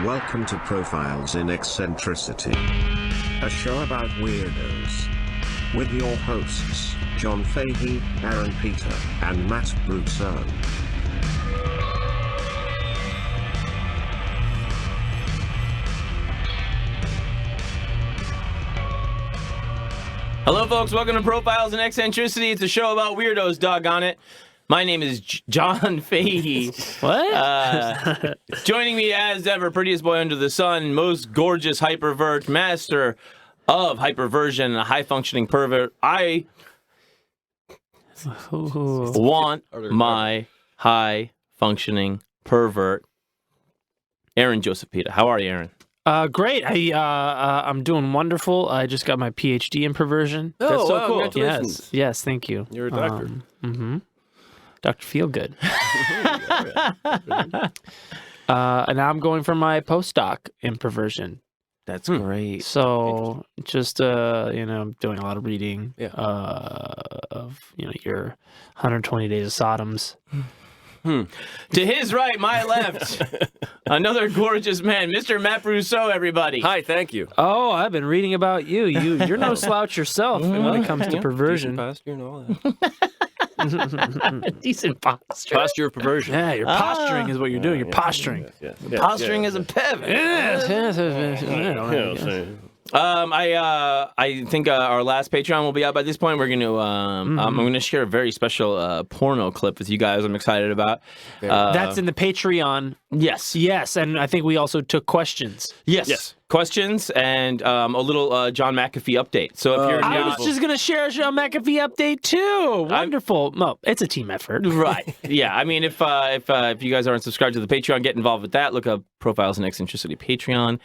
Welcome to Profiles in Eccentricity, a show about weirdos. With your hosts, John Fahey, Aaron Peter, and Matt Brousseau. Hello, folks. Welcome to Profiles in Eccentricity. It's a show about weirdos, doggone it. My name is John Fahey. What? Joining me as ever, prettiest boy under the sun, most gorgeous hypervert, master of hyperversion, a high-functioning pervert. I want my high-functioning pervert, Aaron Josephita. How are you, Aaron? Great. I'm doing wonderful. I just got my PhD in perversion. That's so cool. Yes, yes, thank you. You're a doctor. Dr. Feelgood. And now I'm going for my postdoc in perversion. That's great. So just doing a lot of reading of your 120 Days of Sodoms. To his right, my left, another gorgeous man, Mr. Matt Brousseau, everybody. Hi, thank you. Oh, I've been reading about you. You're no slouch yourself when it comes to perversion. Posture and all that. Decent posture. Posture of perversion. Yeah, your posturing is what you're doing. You're posturing. Yes. Posturing as a pivot. I think our last Patreon will be out by this point. We're going to I'm going to share a very special porno clip with you guys. I'm excited about. That's in the Patreon. Yes, And I think we also took questions. yes. Questions and a little John McAfee update. So if you're I was just gonna share a Sean McAfee update too. Wonderful. No, it's a team effort. right, yeah. I mean, if you guys aren't subscribed to the Patreon, get involved with that. Look up Profiles in Eccentricity Patreon.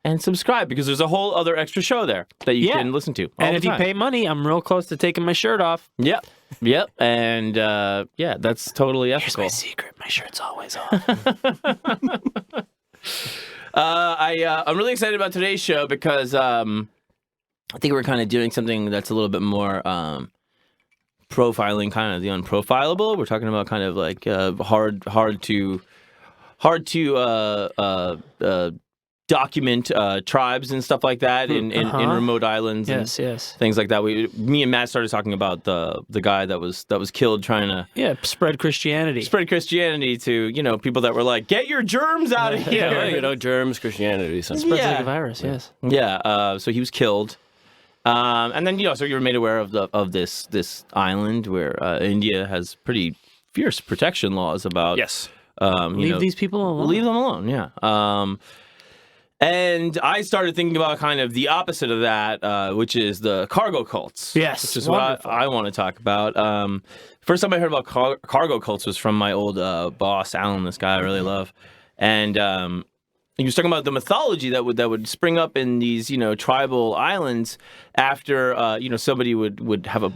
And subscribe, because there's a whole other extra show there that you can listen to. And if you pay money, I'm real close to taking my shirt off. Yep. And that's totally ethical. Here's my secret. My shirt's always off. I'm really excited about today's show because I think we're kind of doing something that's a little bit more profiling kind of the unprofilable. We're talking about kind of like hard to document tribes and stuff like that in remote islands. Yes. Things like that. Me and Matt started talking about the guy that was killed trying to spread Christianity to people that were like, get your germs out of here. Germs, Christianity, something. spreads like a virus. Yes. Yeah. So he was killed. And then so you were made aware of this island where India has pretty fierce protection laws about. Yes. Leave these people alone. Leave them alone. Yeah. And I started thinking about kind of the opposite of that, which is the cargo cults. Yes, which is what I want to talk about. First time I heard about cargo cults was from my old boss, Alan, this guy I really love. And he was talking about the mythology that would spring up in these, tribal islands after, somebody would have a,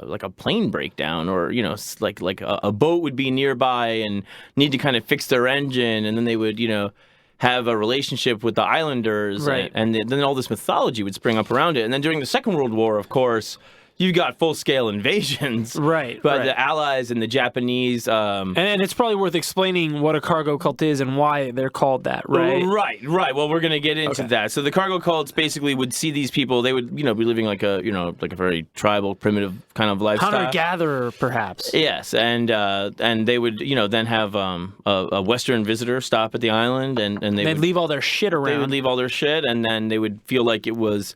like a plane breakdown or, like a boat would be nearby and need to kind of fix their engine. And then they would, have a relationship with the islanders, right. and then all this mythology would spring up around it. And then during the Second World War, of course, you got full-scale invasions, right? By the Allies and the Japanese. And it's probably worth explaining what a cargo cult is and why they're called that, right? Right. Well, we're gonna get into that. So the cargo cults basically would see these people. They would, be living like a, like a very tribal, primitive kind of lifestyle. Hunter-gatherer, perhaps. Yes, and they would, then have a Western visitor stop at the island, and they'd leave all their shit around. They would leave all their shit, and then they would feel like it was.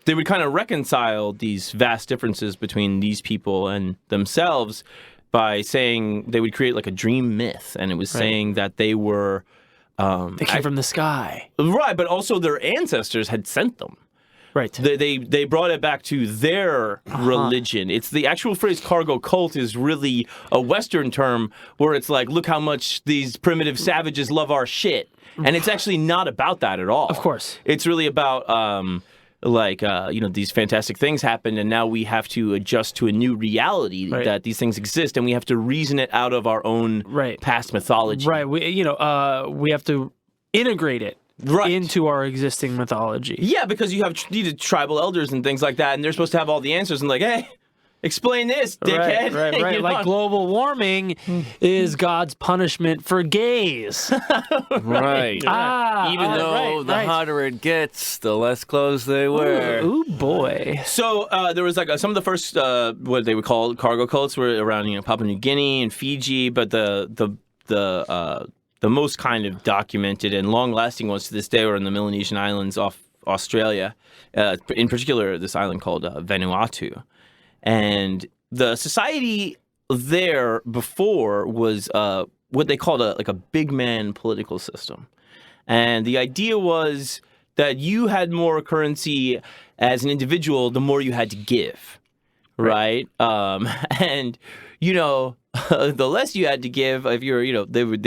They would kind of reconcile these vast differences between these people and themselves by saying they would create like a dream myth, and it was saying that they were they came from the sky, right? But also their ancestors had sent them. Right. They brought it back to their religion. It's the actual phrase cargo cult is really a Western term where it's like, look how much these primitive savages love our shit, and it's actually not about that at all. Of course, it's really about. These fantastic things happened, and now we have to adjust to a new reality that these things exist, and we have to reason it out of our own past mythology. Right. We have to integrate it into our existing mythology. Yeah, because you have needed tribal elders and things like that, and they're supposed to have all the answers, and like, hey, explain this, dickhead. Right. You Like know? global warming is God's punishment for gays. Right. Even though the hotter it gets, the less clothes they wear. Ooh boy. So there was like some of the first what they would call cargo cults were around Papua New Guinea and Fiji, but the most kind of documented and long-lasting ones to this day are in the Melanesian islands off Australia, in particular this island called Vanuatu. And the society there before was what they called a big man political system. And the idea was that you had more currency as an individual the more you had to give, right? And, the less you had to give, if you're, they would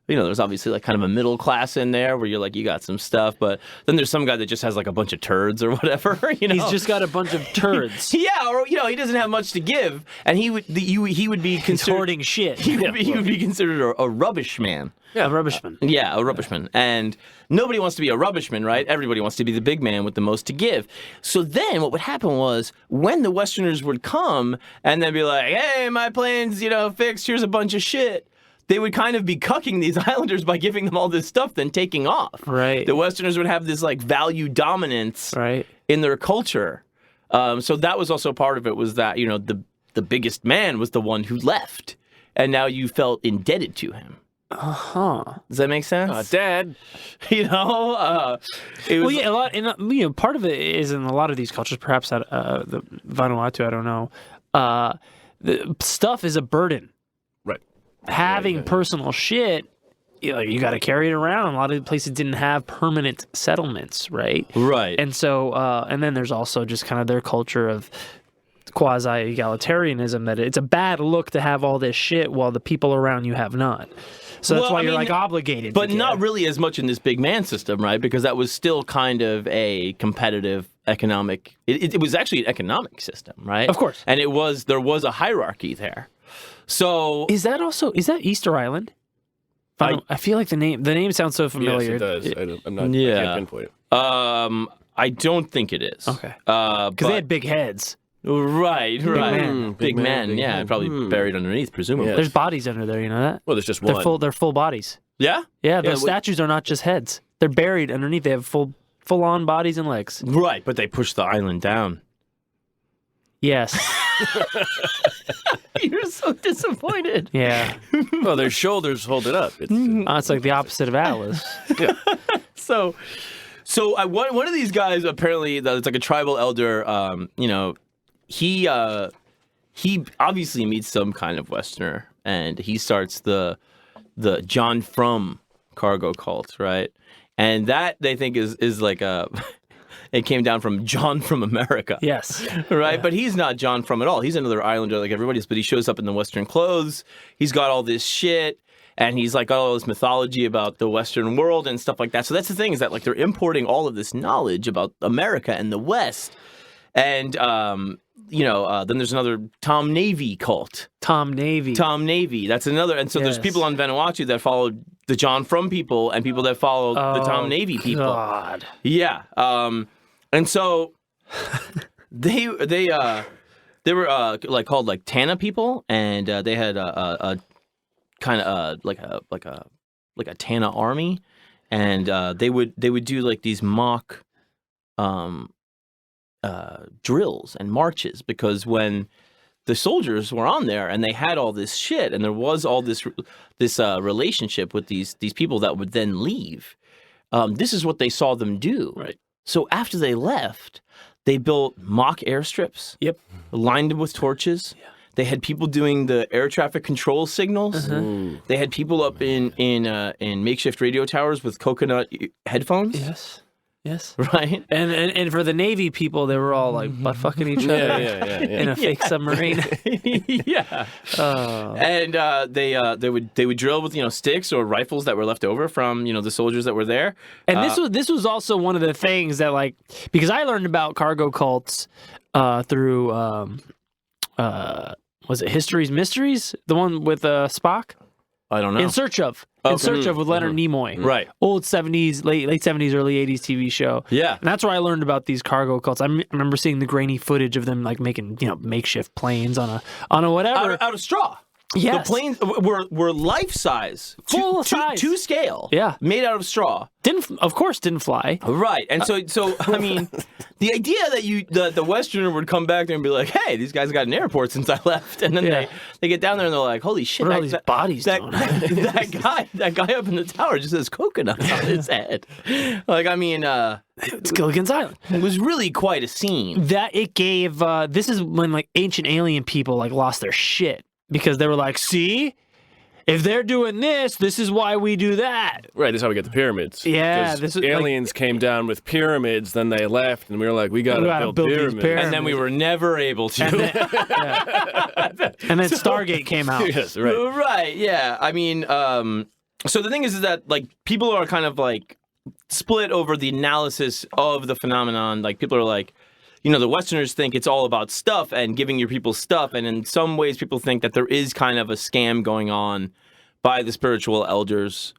there's obviously like kind of a middle class in there where you're like, you got some stuff, but then there's some guy that just has like a bunch of turds or whatever, He's just got a bunch of turds. Yeah, or he doesn't have much to give, and he would be considered hoarding shit. He would be considered a rubbish man. Yeah, a rubbishman. Yeah, a rubbishman. And nobody wants to be a rubbishman, right? Everybody wants to be the big man with the most to give. So then what would happen was when the Westerners would come and they'd be like, hey, my plane's, fixed, here's a bunch of shit. They would kind of be cucking these islanders by giving them all this stuff, then taking off. Right. The Westerners would have this like value dominance in their culture. So that was also part of it, was that, the biggest man was the one who left. And now you felt indebted to him. Does that make sense? Dad. It was, well, yeah, a lot. And part of it is in a lot of these cultures, perhaps at the Vanuatu, I don't know. The stuff is a burden. Right. Having personal shit, you got to carry it around. A lot of places didn't have permanent settlements, right? Right. And so, and then there's also just kind of their culture of quasi-egalitarianism, that it's a bad look to have all this shit while the people around you have none. So that's why you're obligated. But not really as much in this big man system, right? Because that was still kind of a competitive economic. It was actually an economic system, right? Of course. And there was a hierarchy there. So is that Easter Island? I feel like the name sounds so familiar. Yes, it does. I can't pinpoint it. I don't think it is. Okay. Because they had big heads. Right. Big man. Yeah, probably buried underneath, presumably. Yeah. There's bodies under there, you know that? Well, there's just one. They're full bodies. Yeah? Yeah, those statues are not just heads. They're buried underneath. They have full-on bodies and legs. Right, but they pushed the island down. Yes. You're so disappointed. Yeah. Well, their shoulders hold it up. It's like the opposite of Atlas. Yeah. So one of these guys, apparently, it's like a tribal elder, he obviously meets some kind of Westerner, and he starts the John From cargo cult, right? And that, they think, is like it came down from John from America. Yes. Right? Yeah. But he's not John From at all. He's another islander like everybody else, but he shows up in the Western clothes. He's got all this shit, and he's like got all this mythology about the Western world and stuff like that. So that's the thing, is that like they're importing all of this knowledge about America and the West. And then there's another Tom Navy cult. Tom Navy. That's another. And so there's people on Vanuatu that followed the John From people and people that followed the Tom Navy people. God. Yeah. And so they were like called like Tana people, and they had a kind of like a Tana army, and they would do like these mock drills and marches, because when the soldiers were on there and they had all this shit and there was all this relationship with these people that would then leave, this is what they saw them do. Right. So after they left, they built mock airstrips. Yep. Lined them with torches. Yeah. They had people doing the air traffic control signals. Uh-huh. They had people up in makeshift radio towers with coconut headphones. Yes. Right. And for the Navy people, they were all like butt fucking each other in a fake submarine. Yeah. And they would drill with sticks or rifles that were left over from the soldiers that were there. And this was also one of the things that, like, because I learned about cargo cults through was it History's Mysteries, the one with Spock? I don't know. In Search of. In Search of with Leonard Nimoy. Right. Old 70s, late 70s, early 80s TV show. Yeah. And that's where I learned about these cargo cults. I remember seeing the grainy footage of them like making, makeshift planes on a whatever. Out of straw. Yes. The planes were life size, Full size. to scale. Yeah. Made out of straw. Didn't fly. Right, and so I mean, the idea that the Westerner would come back there and be like, "Hey, these guys got an airport since I left," and then they get down there and they're like, "Holy shit, What are all these bodies doing? that guy up in the tower just has coconuts on his head." Like, I mean, It's Gilligan's Island. it was really quite a scene. That it gave. This is when like ancient alien people like lost their shit because they were like, "See, if they're doing this, this is why we do that." Right, this is how we get the pyramids. Yeah, 'Cause this is aliens came down with pyramids, then they left, and we were like, we gotta build these pyramids. pyramids. And then we were never able to. And then Stargate came out. Yes, right. Right, yeah. I mean, so the thing is that like people are kind of like split over the analysis of the phenomenon. Like people are like, the Westerners think it's all about stuff and giving your people stuff, and in some ways people think that there is kind of a scam going on by the spiritual elders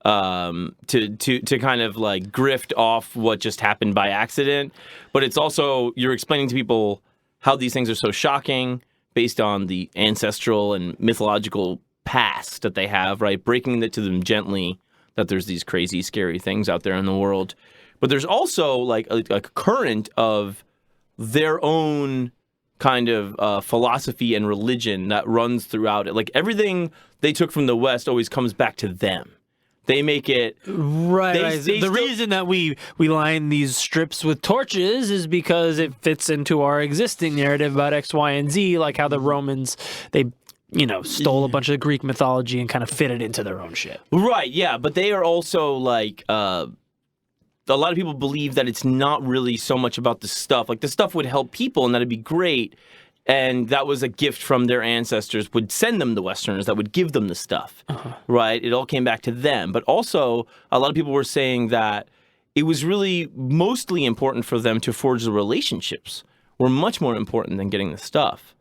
to kind of like grift off what just happened by accident. But it's also, you're explaining to people how these things are so shocking based on the ancestral and mythological past that they have, right? Breaking it to them gently that there's these crazy, scary things out there in the world. But there's also like a current of their own kind of philosophy and religion that runs throughout it. Like everything they took from the West always comes back to them. They make it Right. The reason that we line these strips with torches is because it fits into our existing narrative about X, Y, and Z, like how the Romans, they stole a bunch of Greek mythology and kind of fit it into their own shit. Right, yeah, but they are also like a lot of people believe that it's not really so much about the stuff. Like the stuff would help people and that'd be great. And that was a gift from their ancestors, would send them the Westerners that would give them the stuff, right? It all came back to them. But also, a lot of people were saying that it was really mostly important for them to forge the relationships, were much more important than getting the stuff.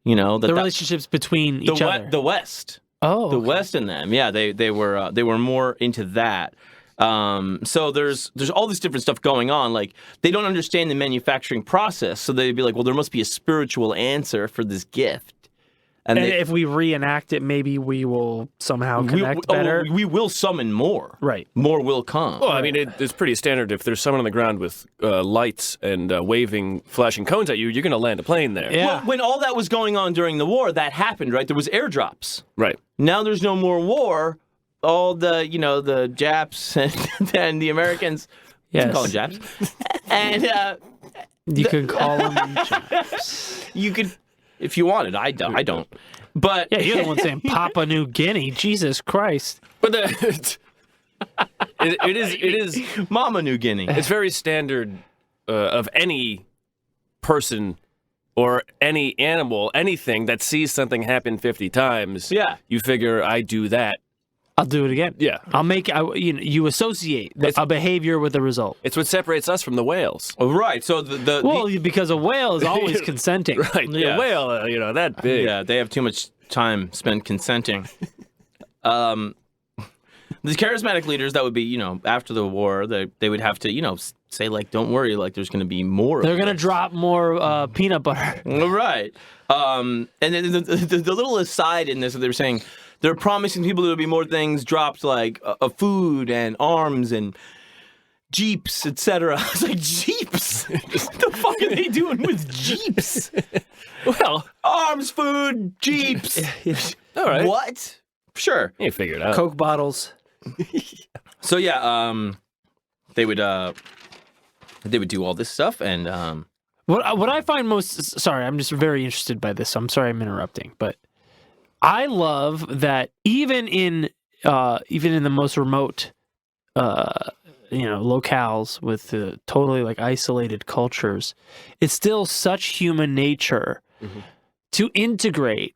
The relationships between each other. The West. Oh, the West and them. Yeah, they were more into that. So there's all this different stuff going on. Like they don't understand the manufacturing process, so they'd be like, well, there must be a spiritual answer for this gift. And if we reenact it, maybe we will somehow connect better. We will summon more. Right. More will come. Well, I mean, it's pretty standard. If there's someone on the ground with lights and waving, flashing cones at you, you're going to land a plane there. Yeah. Well, when all that was going on during the war, that happened, right? There was airdrops. Right. Now there's no more war. All the, the Japs and the Americans, you can call them Japs, and you could call them Japs. You could, if you wanted. I don't. But yeah, you're the one saying Papua New Guinea. Jesus Christ! But it is Mama New Guinea. It's very standard of any person or any animal, anything that sees something happen 50 times. Yeah, you figure I do that. I'll do it again. Yeah. I'll make you associate a behavior with the result. It's what separates us from the whales. Oh, right. So because a whale is always consenting. Right. Yeah. A whale, that big. Yeah, they have too much time spent consenting. The charismatic leaders that would be, after the war, they would have to, say like, don't worry, like there's going to be more. They're going to drop more peanut butter. Right. And then the little aside in this that they were saying, they're promising people there will be more things dropped, like food and arms and Jeeps, etc. I was like, Jeeps? What the fuck are they doing with Jeeps? Well, arms, food, Jeeps. All right. What? Sure. You figure it out. Coke bottles. So yeah, they would do all this stuff, and what I find most, sorry, I'm just very interested by this. So I'm sorry I'm interrupting, but I love that even in the most remote locales with totally like isolated cultures, it's still such human nature to integrate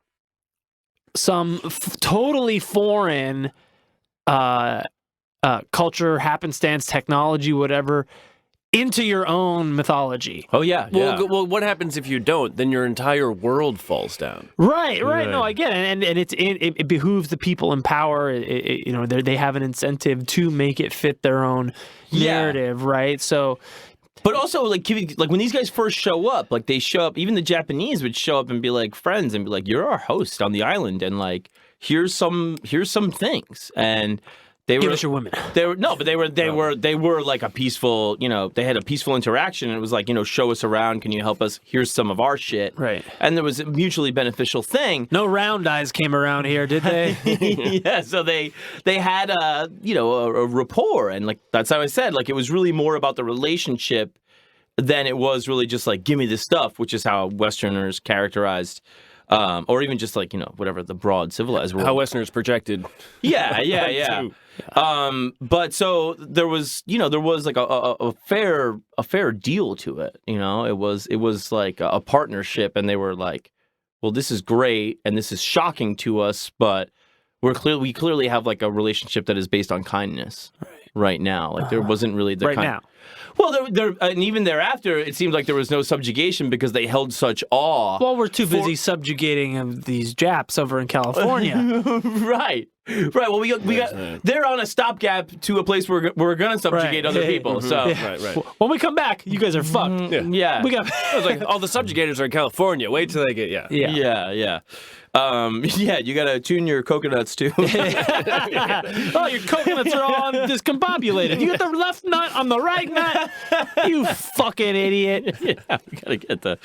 some totally foreign culture, happenstance, technology, whatever, into your own mythology. Oh yeah, yeah. Well, what happens if you don't? Then your entire world falls down. Right. No, I get it, and it behooves the people in power. You know, they have an incentive to make it fit their own narrative, right? So. But also, like when these guys first show up, like they show up, even the Japanese would show up and be like friends and be like, "You're our host on the island, and like here's some things." And they Give were us your women. They were like a peaceful, you know, they had a peaceful interaction. And it was like, you know, show us around. Can you help us? Here's some of our shit. Right. And there was a mutually beneficial thing. No round eyes came around here, did they? Yeah. So they had a rapport, and like that's how I said, like it was really more about the relationship than it was really just like give me this stuff, which is how Westerners characterized. Or even just like, you know, whatever the broad civilized world. How Westerners projected. Yeah. But so there was like a fair deal to it. You know, it was like a partnership, and they were like, well, this is great and this is shocking to us, but we clearly have like a relationship that is based on kindness right now. Like there wasn't really the now. Well, and even thereafter, it seemed like there was no subjugation because they held such awe. Well, we're too busy subjugating these Japs over in California. Right. Well, we got they're on a stopgap to a place where we're going to subjugate other people. So Right. When we come back, you guys are fucked. Yeah. We got. It was like all the subjugators are in California. Wait till they get Yeah. You got to tune your coconuts too. Oh, your coconuts are all discombobulated. You got the left nut on the right nut. You fucking idiot. Yeah, we got to get the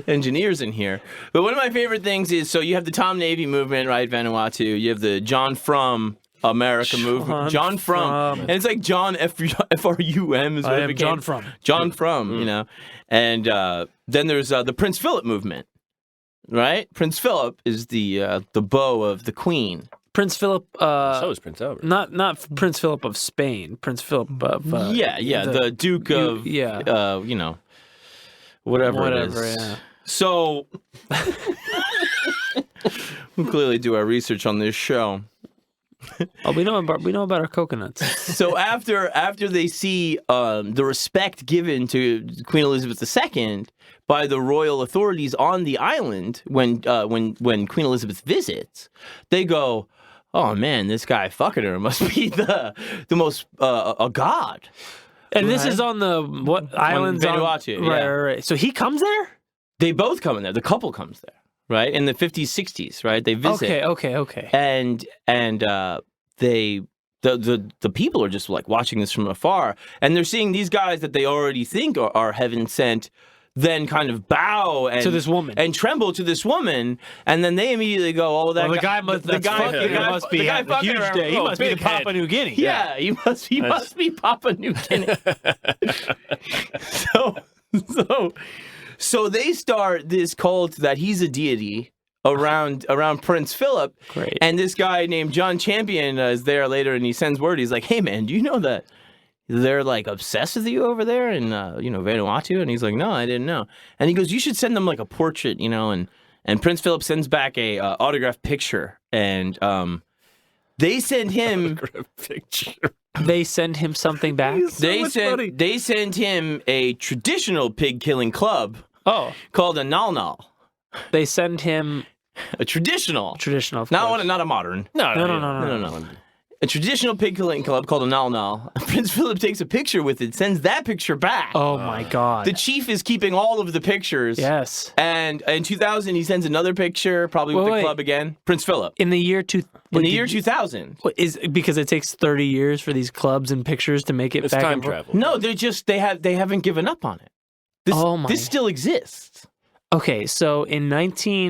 engineers in here. But one of my favorite things is, so you have the Tom Navy movement, right, Vanuatu. You have the John From America movement. John From. And it's like John F-R-U-M is what it became. John From. John From, you know. And then there's the Prince Philip movement. Right? Prince Philip is the beau of the Queen. Prince Philip. So is Prince Albert. Not Prince Philip of Spain. Prince Philip of. The Duke of. You know, whatever it is. Yeah. So we clearly do our research on this show. Oh, we know about our coconuts. So after they see the respect given to Queen Elizabeth II by the royal authorities on the island when Queen Elizabeth visits, they go, "Oh man, this guy fucking her must be the most a god." And this is on the what islands? Vanuatu. Right. So he comes there. They both come in there. The couple comes there. Right, in the 50s, 60s, right? They visit. Okay. And the people are just like watching this from afar, and they're seeing these guys that they already think are heaven sent, then kind of bow and to this woman and tremble to this woman, and then they immediately go, "Oh, that guy must be having a huge day. He must be in Papua New Guinea." Yeah, he must be Papua New Guinea. So they start this cult that he's a deity around Prince Philip. Great. And this guy named John Champion is there later, and he sends word. He's like, "Hey man, do you know that they're like obsessed with you over there in Vanuatu?" And he's like, "No, I didn't know." And he goes, "You should send them like a portrait, you know." And Prince Philip sends back a autographed picture, and they send him picture. They send him something back. They send him a traditional pig killing club. Oh, called a nal. They send him a traditional, not a modern. No. A traditional pig killing club called a nal. Prince Philip takes a picture with it, sends that picture back. Oh my God! The chief is keeping all of the pictures. Yes. And in 2000, he sends another picture, probably with the club again. Prince Philip. In the year 2000. Is because it takes 30 years for these clubs and pictures to make it it's back time and forth? travel. No, they haven't given up on it. This still exists. Okay, so in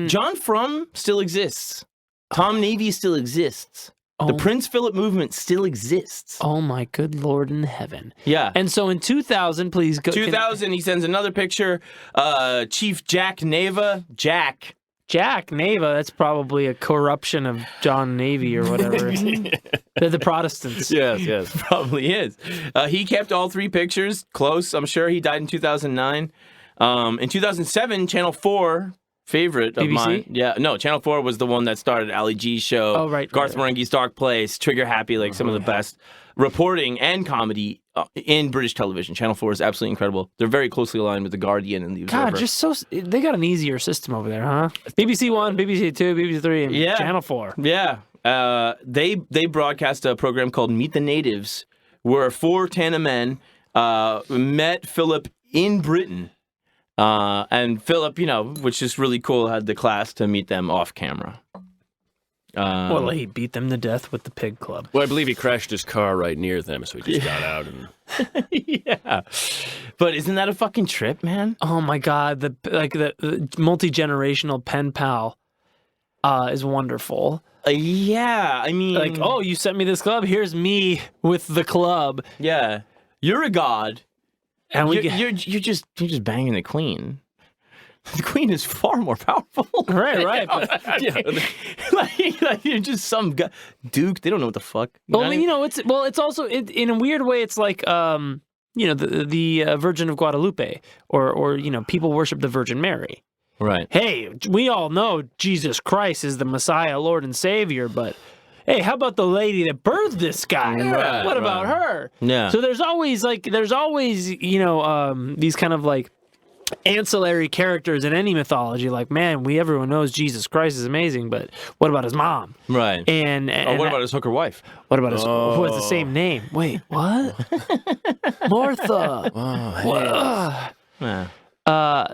John From still exists. Tom Navy still exists. The Prince Philip movement still exists. Oh my good Lord in heaven. Yeah. And so in 2000, please go. 2000, he sends another picture. Chief Jack Neva. Jack Neva, that's probably a corruption of John Navy or whatever. They're the Protestants. Yes. Probably is. He kept all three pictures close. I'm sure he died in 2009. In 2007, Channel 4, favorite of BBC? mine. Yeah, no, Channel 4 was the one that started Ali G's show. Oh, right. Garth Marenghi's Dark Place, Trigger Happy, like some of the best reporting and comedy in British television. Channel 4 is absolutely incredible. They're very closely aligned with The Guardian and The Observer. They got an easier system over there, huh? BBC 1, BBC 2, BBC 3, and Channel 4. Yeah. They broadcast a program called Meet the Natives, where 4 Tana men met Philip in Britain. And Philip, which is really cool, had the class to meet them off camera. Well, he beat them to death with the pig club. Well, I believe he crashed his car right near them, so he just got out. And Yeah. But isn't that a fucking trip, man? Oh my God, the multi-generational pen pal is wonderful. Yeah, I mean... Like, oh, you sent me this club, here's me with the club. Yeah. You're a god. And you're just banging the queen. The queen is far more powerful. Right. But, like you're just some guy. Duke, they don't know what the fuck. Well, I mean, it's also in a weird way. It's like the Virgin of Guadalupe, or people worship the Virgin Mary. Right. Hey, we all know Jesus Christ is the Messiah, Lord and Savior, but hey, how about the lady that birthed this guy? Right, what about her? Yeah. So there's always these kind of like ancillary characters in any mythology. Like, man, everyone knows Jesus Christ is amazing, but what about his mom? Right. And what about his hooker wife? What about his who has the same name? Wait, what? Martha. Yeah.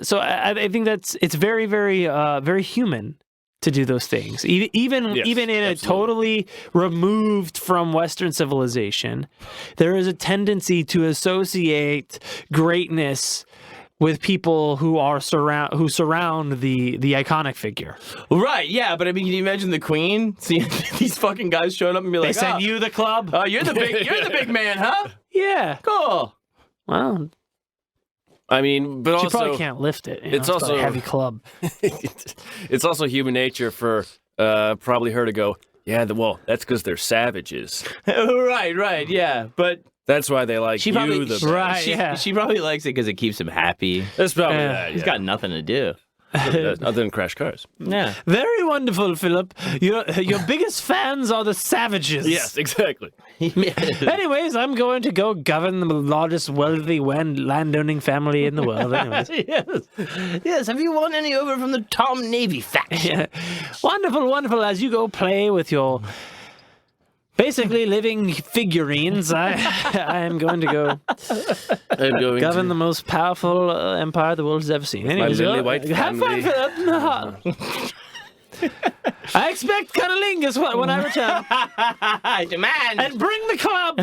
So I think it's very, very, very human to do those things. Even in absolutely. a totally removed from Western civilization, there is a tendency to associate greatness with people who surround the iconic figure. Right, yeah, but I mean, can you imagine the queen seeing these fucking guys showing up and be like, They send you the club? Oh, you're the big man, huh? Yeah. Cool. Well, I mean, but she also probably can't lift it. it's it's also a heavy club. It's also human nature for probably her to go, yeah, well, that's because they're savages. Right, yeah, but That's why they like she you probably, the best. Right. she probably likes it because it keeps him happy. That's probably Yeah. that. He's got nothing to do. Other than crash cars. Yeah. Very wonderful, Philip. Your biggest fans are the savages. Yes, exactly. Anyways, I'm going to go govern the largest wealthy landowning family in the world. Anyways. Yes. Have you won any over from the Tom Navy faction? Yeah. Wonderful. As you go play with your basically living figurines, I am going to go I'm going govern the most powerful empire the world has ever seen. Anyways, lily white have fun, family. Philip. I expect cunnilingus when I return. I demand. And bring the club.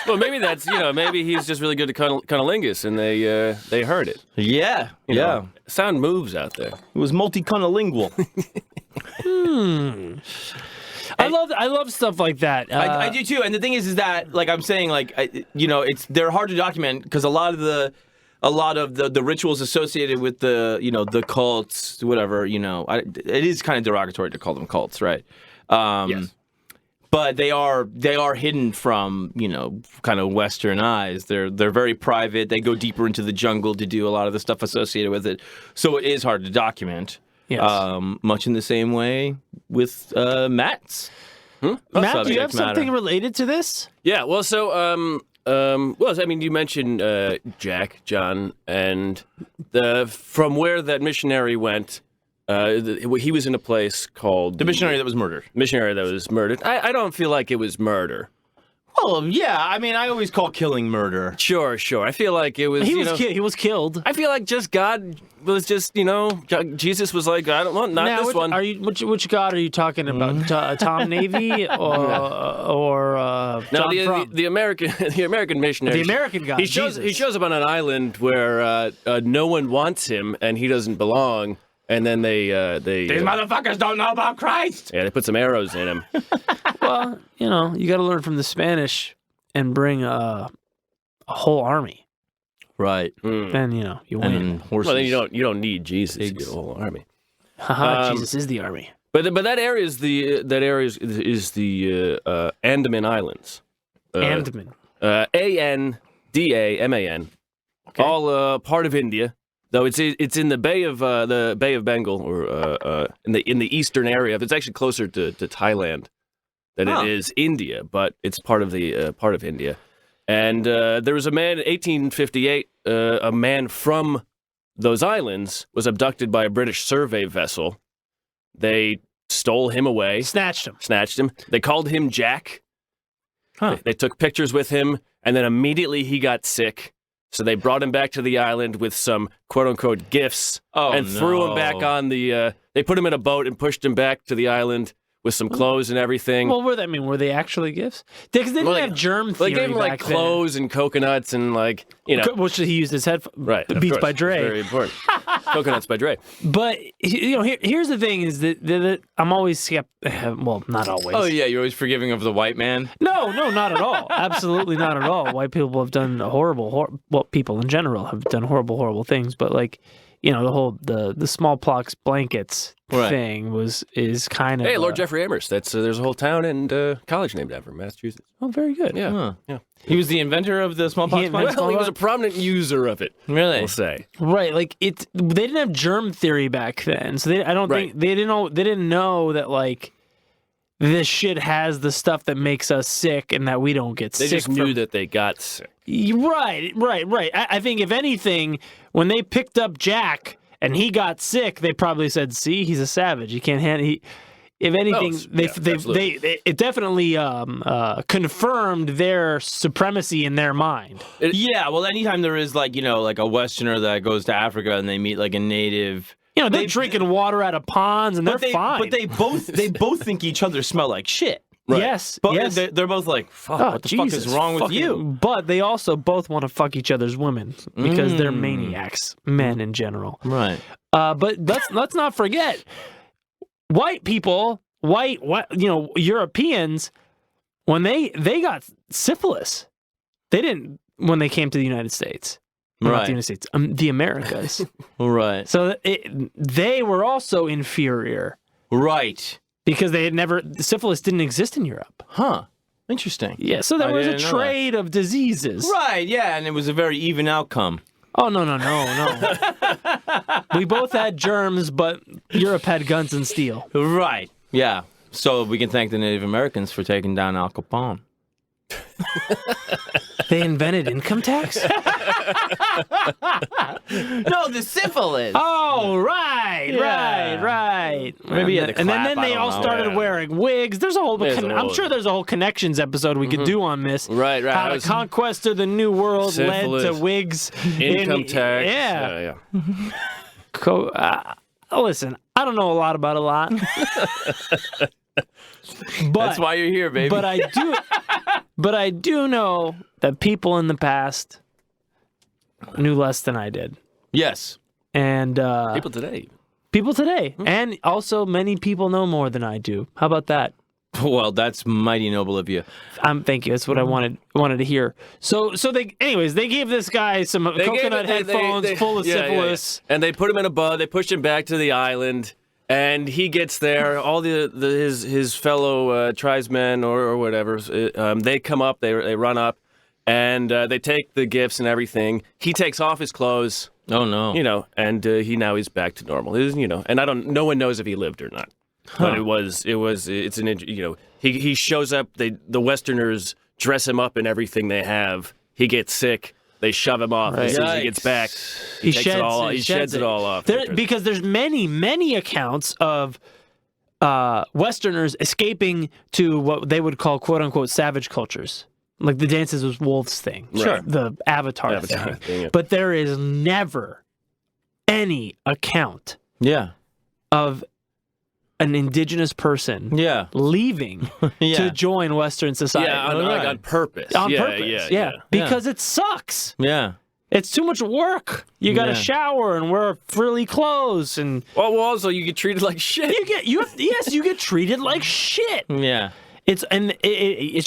Well, maybe that's, maybe he's just really good at cunnilingus and they heard it. Yeah. You know, sound moves out there. It was multi-cunnilingual. I love stuff like that. I do too, and the thing is that, like I'm saying, they're hard to document because a lot of the rituals associated with the cults, whatever, it is kind of derogatory to call them cults, right? Yes. But they are hidden from kind of Western eyes. They're very private. They go deeper into the jungle to do a lot of the stuff associated with it, so it is hard to document. Yes. Much in the same way with Matt's. Matt, do you have something related to this? Yeah, well, so, I mean, you mentioned Jack, John, and from where that missionary went, he was in a place called... The missionary that was murdered. Missionary that was murdered. I don't feel like it was murder. Oh, yeah. I mean, I always call killing murder. Sure. I feel like it was, He was killed. I feel like just God was just, Jesus was like, I don't want, not this one. Which God are you talking about? Tom Navy or No, John Frum? the American missionary. The American God, He shows up on an island where no one wants him and he doesn't belong. And then these motherfuckers don't know about Christ. Yeah, they put some arrows in him. Well, you got to learn from the Spanish and bring a whole army. Right. Then you win. And horses. Well, then you don't need Jesus to get a whole army. Haha, Jesus is the army. But that area is the Andaman Islands. Andaman. Andaman. Okay. All part of India. Though it's in the Bay of Bengal, or in the eastern area. It's actually closer to Thailand than it is India, but it's part of India. And there was a man in 1858, a man from those islands was abducted by a British survey vessel. They stole him away. Snatched him. They called him Jack. Huh. They took pictures with him, and then immediately he got sick. So they brought him back to the island with some quote-unquote gifts threw him back on the... they put him in a boat and pushed him back to the island with some clothes and everything. Well, were they actually gifts? Because they didn't have germ theory. They gave him like clothes and coconuts and which he used his head. Right. Beats by Dre. Very important. Coconuts by Dre. But here's the thing: is that I'm always skeptical. Well, not always. Oh yeah, you're always forgiving of the white man. No, not at all. Absolutely not at all. White people have done well, people in general have done horrible things. But the whole the smallpox blankets thing is kind of. Hey, Lord Jeffrey Amherst. There's a whole town and college named after him, Massachusetts. Oh, very good. Yeah. Huh. Yeah. He was the inventor of the smallpox. Well, he was a prominent user of it. Really? We'll say. Right, they didn't have germ theory back then, so I don't think they didn't know that this shit has the stuff that makes us sick and that we don't get sick. They just knew that they got sick. Right. I think if anything, when they picked up Jack and he got sick, they probably said, "See, he's a savage. He can't handle." If anything, it definitely confirmed their supremacy in their mind. Yeah, well, anytime there is a Westerner that goes to Africa and they meet a native, they're drinking water out of ponds and they're fine. But they both think each other smell like shit. Right. Yes, But yes. they're both like, fuck, what the fuck is wrong with you? But they also both want to fuck each other's women because they're maniacs, men in general. Right. But let's not forget. White people, Europeans, when they got syphilis, they didn't when they came to the United States. Well, not the United States, the Americas. Right. So they were also inferior. Right. Because syphilis didn't exist in Europe. Huh. Interesting. Yeah, so there was a trade of diseases. Right, yeah, and it was a very even outcome. Oh, no. We both had germs, but Europe had guns and steel. Right. Yeah. So we can thank the Native Americans for taking down Al Capone. They invented income tax? No, the syphilis. Oh, right. Maybe and then they all started wearing wigs. There's a whole. I'm sure there's a whole connections episode we could do on this. Right. How the conquest of the New World led to wigs, income tax. Yeah. Listen, I don't know a lot about a lot. That's why you're here, baby. But I do know that people in the past knew less than I did. Yes. And People today. And also many people know more than I do. How about that? Well, that's mighty noble of you. Thank you. That's what I wanted to hear. So they gave this guy some coconut headphones full of syphilis. And they put him in a boat. They pushed him back to the island. And he gets there. All his fellow tribesmen or whatever, they come up. They run up, and they take the gifts and everything. He takes off his clothes. Oh no! And he's back to normal. And no one knows if he lived or not. But he shows up. The Westerners dress him up in everything they have. He gets sick. They shove him off as soon as he gets back. He sheds it all off. Because there's many accounts of Westerners escaping to what they would call "quote unquote" savage cultures, like the Dances with Wolves thing, Sure. The Avatar thing. thing, yeah. But there is never any account of an indigenous person leaving to join Western society. On purpose. On purpose, because it sucks. Yeah. It's too much work. You got to shower and wear frilly clothes, and also you get treated like shit. You get treated like shit. Yeah. It's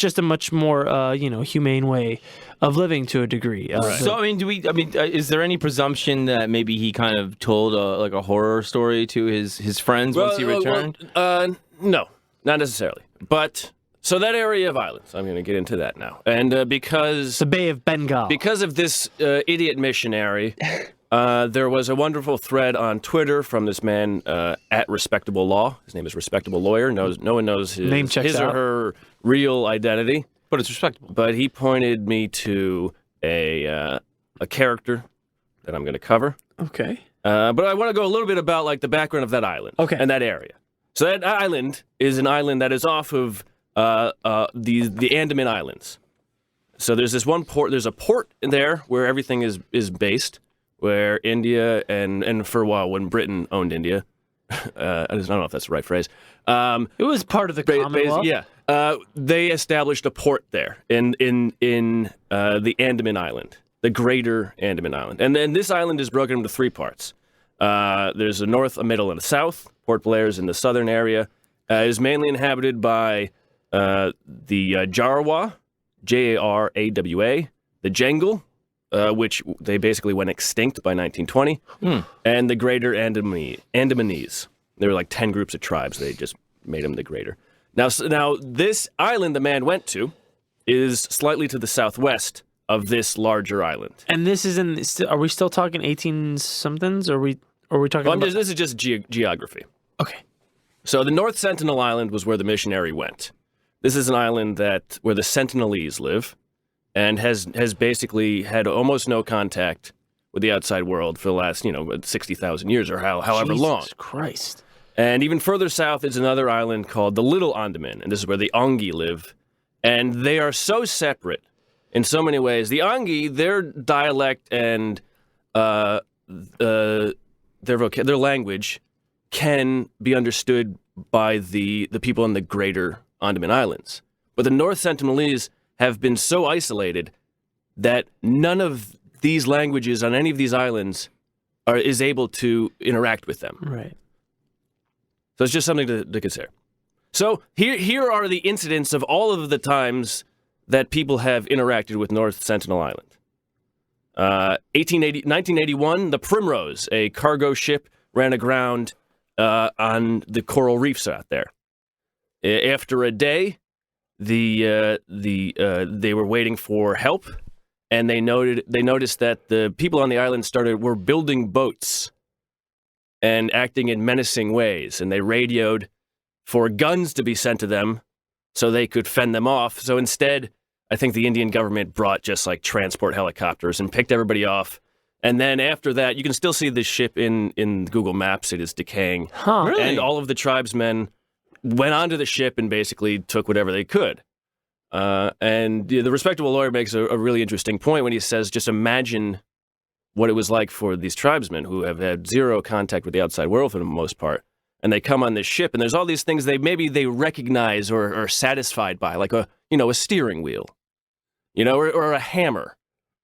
just a much more humane way of living to a degree. So is there any presumption that maybe he kind of told a horror story to his friends once he returned? No, not necessarily. But so that area of islands, I'm going to get into that now, and because the Bay of Bengal, because of this idiot missionary. There was a wonderful thread on Twitter from this man at Respectable Law. His name is Respectable Lawyer. No one knows his or her real identity. But it's respectable. But he pointed me to a character that I'm going to cover. Okay. But I want to go a little bit about like the background of that island and that area. So that island is an island that is off of the Andaman Islands. So there's this one port. There's a port in there where everything is based, where India and for a while when Britain owned India, I don't know if that's the right phrase. It was part of the Commonwealth. They established a port there in the Andaman Island, the Greater Andaman Island, and then this island is broken into 3 parts. There's a north, a middle, and a south. Port Blair's in the southern area. It is mainly inhabited by the Jarawa, Jarawa, the Jangle, which they basically went extinct by 1920, and the Greater Andamanese. There were like 10 groups of tribes. They just made them the Greater. Now this island the man went to is slightly to the southwest of this larger island. And this is in. Are we still talking 18 somethings? Or are we talking? Well, this is just geography. Okay. So the North Sentinel Island was where the missionary went. This is an island where the Sentinelese live, and has basically had almost no contact with the outside world for the last 60,000 years or however long. Jesus Christ. And even further south is another island called the Little Andaman, and this is where the Ongi live. And they are so separate in so many ways. The Ongi, their dialect and their language can be understood by the people in the Greater Andaman Islands. But the North Sentinelese have been so isolated that none of these languages on any of these islands is able to interact with them. Right. So it's just something to consider. So here are the incidents of all of the times that people have interacted with North Sentinel Island. 1981, the Primrose, a cargo ship, ran aground on the coral reefs out there. After a day, they were waiting for help, and they noticed that the people on the island were building boats and acting in menacing ways, and they radioed for guns to be sent to them so they could fend them off. So instead, I think the Indian government brought just like transport helicopters and picked everybody off. And then after that, you can still see the ship in Google Maps. It is decaying. Huh. Really? And all of the tribesmen went onto the ship and basically took whatever they could. And the respectable lawyer makes a really interesting point when he says, just imagine what it was like for these tribesmen who have had zero contact with the outside world for the most part. And they come on this ship, and there's all these things they recognize or are satisfied by, like a steering wheel, or a hammer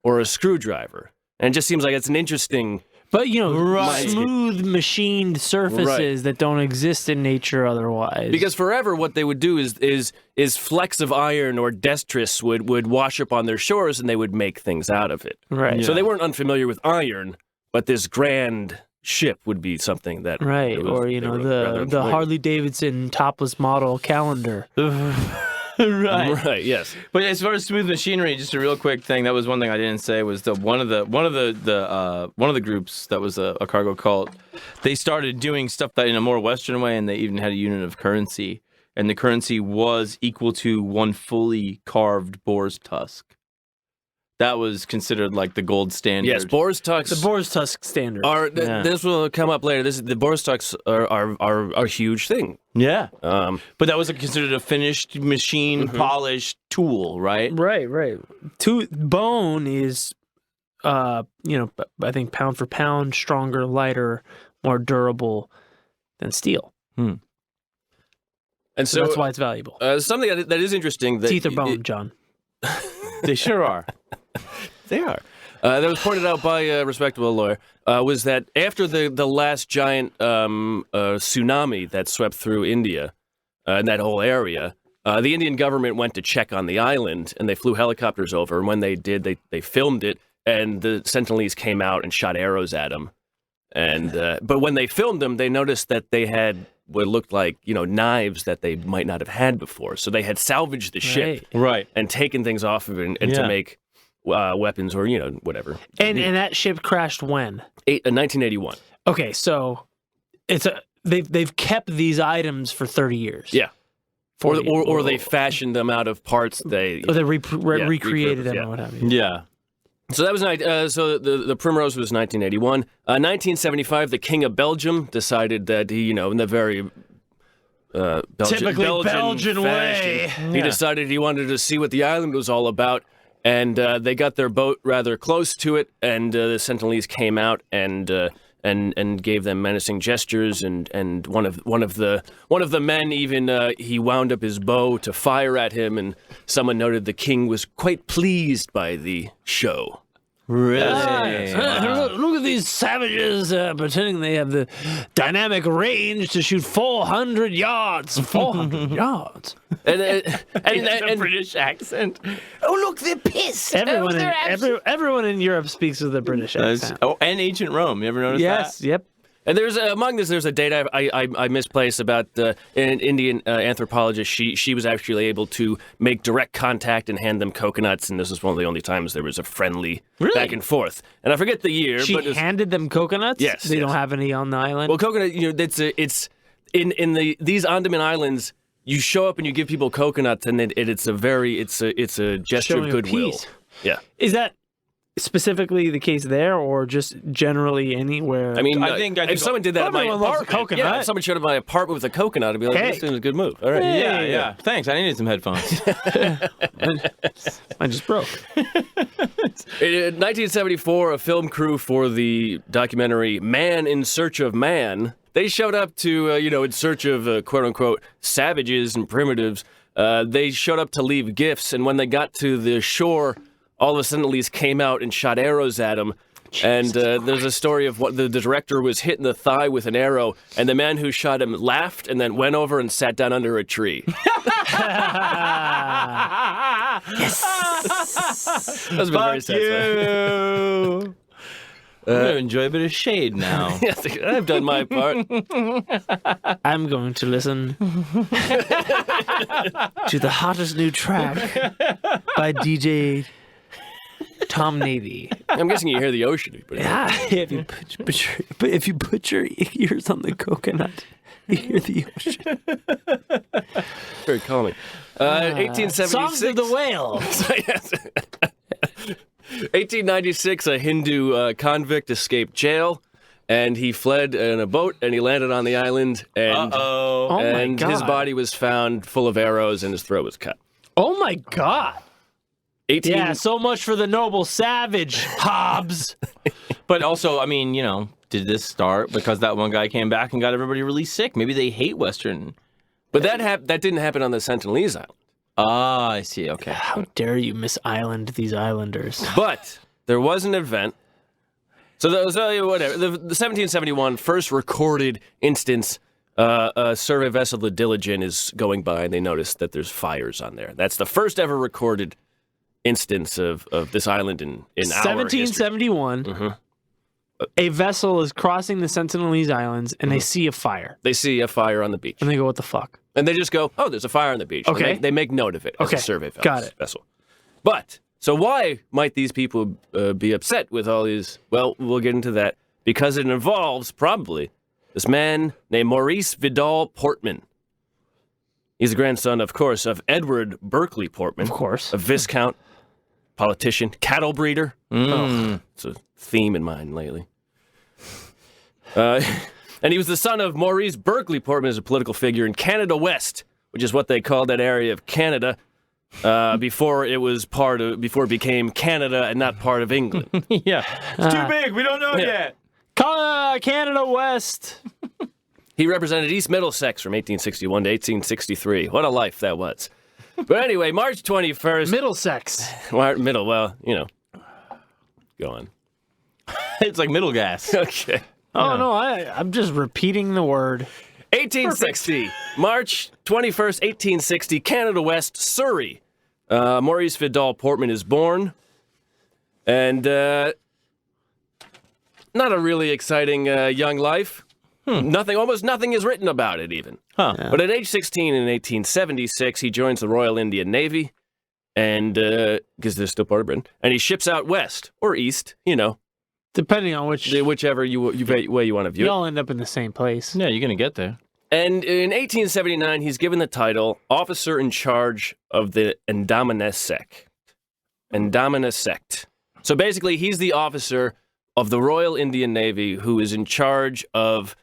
or a screwdriver. And it just seems like it's an interesting... But, smooth machined surfaces that don't exist in nature otherwise. Because forever what they would do is flecks of iron or destritus would wash up on their shores, and they would make things out of it. Right. So they weren't unfamiliar with iron, but this grand ship would be something that... Right, or, the Harley-Davidson topless model calendar. Right, yes. But as far as smooth machinery, just a real quick thing. That was one thing I didn't say was one of the groups that was a cargo cult. They started doing stuff that in a more Western way, and they even had a unit of currency, and the currency was equal to one fully carved boar's tusk. That was considered like the gold standard. Yes, boar's tusks. The boar's tusk standard. This will come up later. The boar's tusks are a huge thing. Yeah. But that was considered a finished, machine, polished tool, right? Right. Bone is, I think pound for pound, stronger, lighter, more durable than steel. And so that's why it's valuable. Something that is interesting. Teeth are bone, John. They sure are. They are. That was pointed out by a respectable lawyer, was that after the last giant tsunami that swept through India and that whole area, the Indian government went to check on the island, and they flew helicopters over, and when they did, they filmed it, and the Sentinelese came out and shot arrows at them. And but when they filmed them, they noticed that they had what looked like, knives that they might not have had before. So they had salvaged the ship and taken things off of it and to make weapons or, whatever. And that ship crashed when? 1981. Okay, so they've kept these items for 30 years. Yeah. or they fashioned them out of parts they recreated them yeah. or what have you. Yeah. So that was so the Primrose was 1981. 1975, the King of Belgium decided that he, in the very Typically Belgian way. he decided he wanted to see what the island was all about, and they got their boat rather close to it, and the Sentinelese came out and gave them menacing gestures, and one of the men even he wound up his bow to fire at him, and someone noted the king was quite pleased by the show. Really? Look at these savages pretending they have the dynamic range to shoot 400 yards. 400 yards. And British accent. Oh, look, they're pissed. Everyone in Europe speaks with a British accent. And ancient Rome. You ever notice Yes, that? yep. And there's a date I misplaced about an Indian anthropologist. She was actually able to make direct contact and hand them coconuts, and this was one of the only times there was a friendly back and forth. And I forget the year. She but handed them coconuts? Yes. They don't have any on the island? Well, coconut, it's in these Andaman Islands. You show up and you give people coconuts, and it's a gesture Showing of goodwill. peace. Yeah. Is that specifically the case there, or just generally anywhere? I mean, I think if someone did that at my everyone loves a apartment, coconut. if someone showed up at my apartment with a coconut, I'd be like, this is a good move. All right. Yeah. Thanks. I needed some headphones. I just broke. In 1974, a film crew for the documentary Man in Search of Man, they showed up to, in search of quote-unquote savages and primitives. They showed up to leave gifts, and when they got to the shore, all of a sudden Sentinelese came out and shot arrows at them. And there's a story of what the director was hit in the thigh with an arrow, and the man who shot him laughed and then went over and sat down under a tree. Yes. That's been very satisfying. I'm going to enjoy a bit of shade now. Yes, I've done my part. I'm going to listen to the hottest new track by DJ Tom Navy. I'm guessing you hear the ocean. But If you put your ears on the coconut, you hear the ocean. very calming. 1876. Songs of the whale. 1896, a Hindu convict escaped jail, and he fled in a boat, and he landed on the island, and, Oh my and his God. body was found full of arrows, and his throat was cut. Oh my God. 18... Yeah, so much for the noble savage, Hobbs. But also, I mean, did this start because that one guy came back and got everybody really sick? Maybe they hate Western. But that didn't happen on the Sentinelese Island. Ah, I see. Okay. How dare you mis-island these islanders? But there was an event. So that was whatever. The 1771 first recorded instance, a survey vessel, the Diligent, is going by, and they notice that there's fires on there. That's the first ever recorded instance of this island in our history. 1771, a vessel is crossing the Sentinelese Islands, and they see a fire. They see a fire on the beach. And they go, what the fuck? And they just go, oh, there's a fire on the beach. Okay. And they make note of it as a survey vessel. But, so why might these people be upset with all these? Well, we'll get into that. Because it involves, probably, this man named Maurice Vidal Portman. He's the grandson, of course, of Edward Berkeley Portman. Of course. A viscount, politician, cattle breeder. It's a theme in mine lately. And he was the son of Maurice Berkeley Portman, as a political figure in Canada West, which is what they called that area of Canada before it became Canada and not part of England. Yeah. It's too big. We don't know yet. Canada West. He represented East Middlesex from 1861 to 1863. What a life that was. But anyway, March 21st. Middlesex. Middle, well, go on. It's like middle gas. Okay. Oh, no, I'm just repeating the word. 1860, March 21st, 1860, Canada West, Surrey. Maurice Vidal Portman is born. And not a really exciting young life. Almost nothing is written about it even. Huh. Yeah. But at age 16 in 1876, he joins the Royal Indian Navy, and because they're still part of Britain, and he ships out west or east, Depending on whichever whichever way you want to view you it. all end up in the same place. Yeah, you're going to get there. And in 1879, he's given the title Officer in Charge of the Andamanese Sect. Andamanese Sect. So basically, he's the officer of the Royal Indian Navy who is in charge of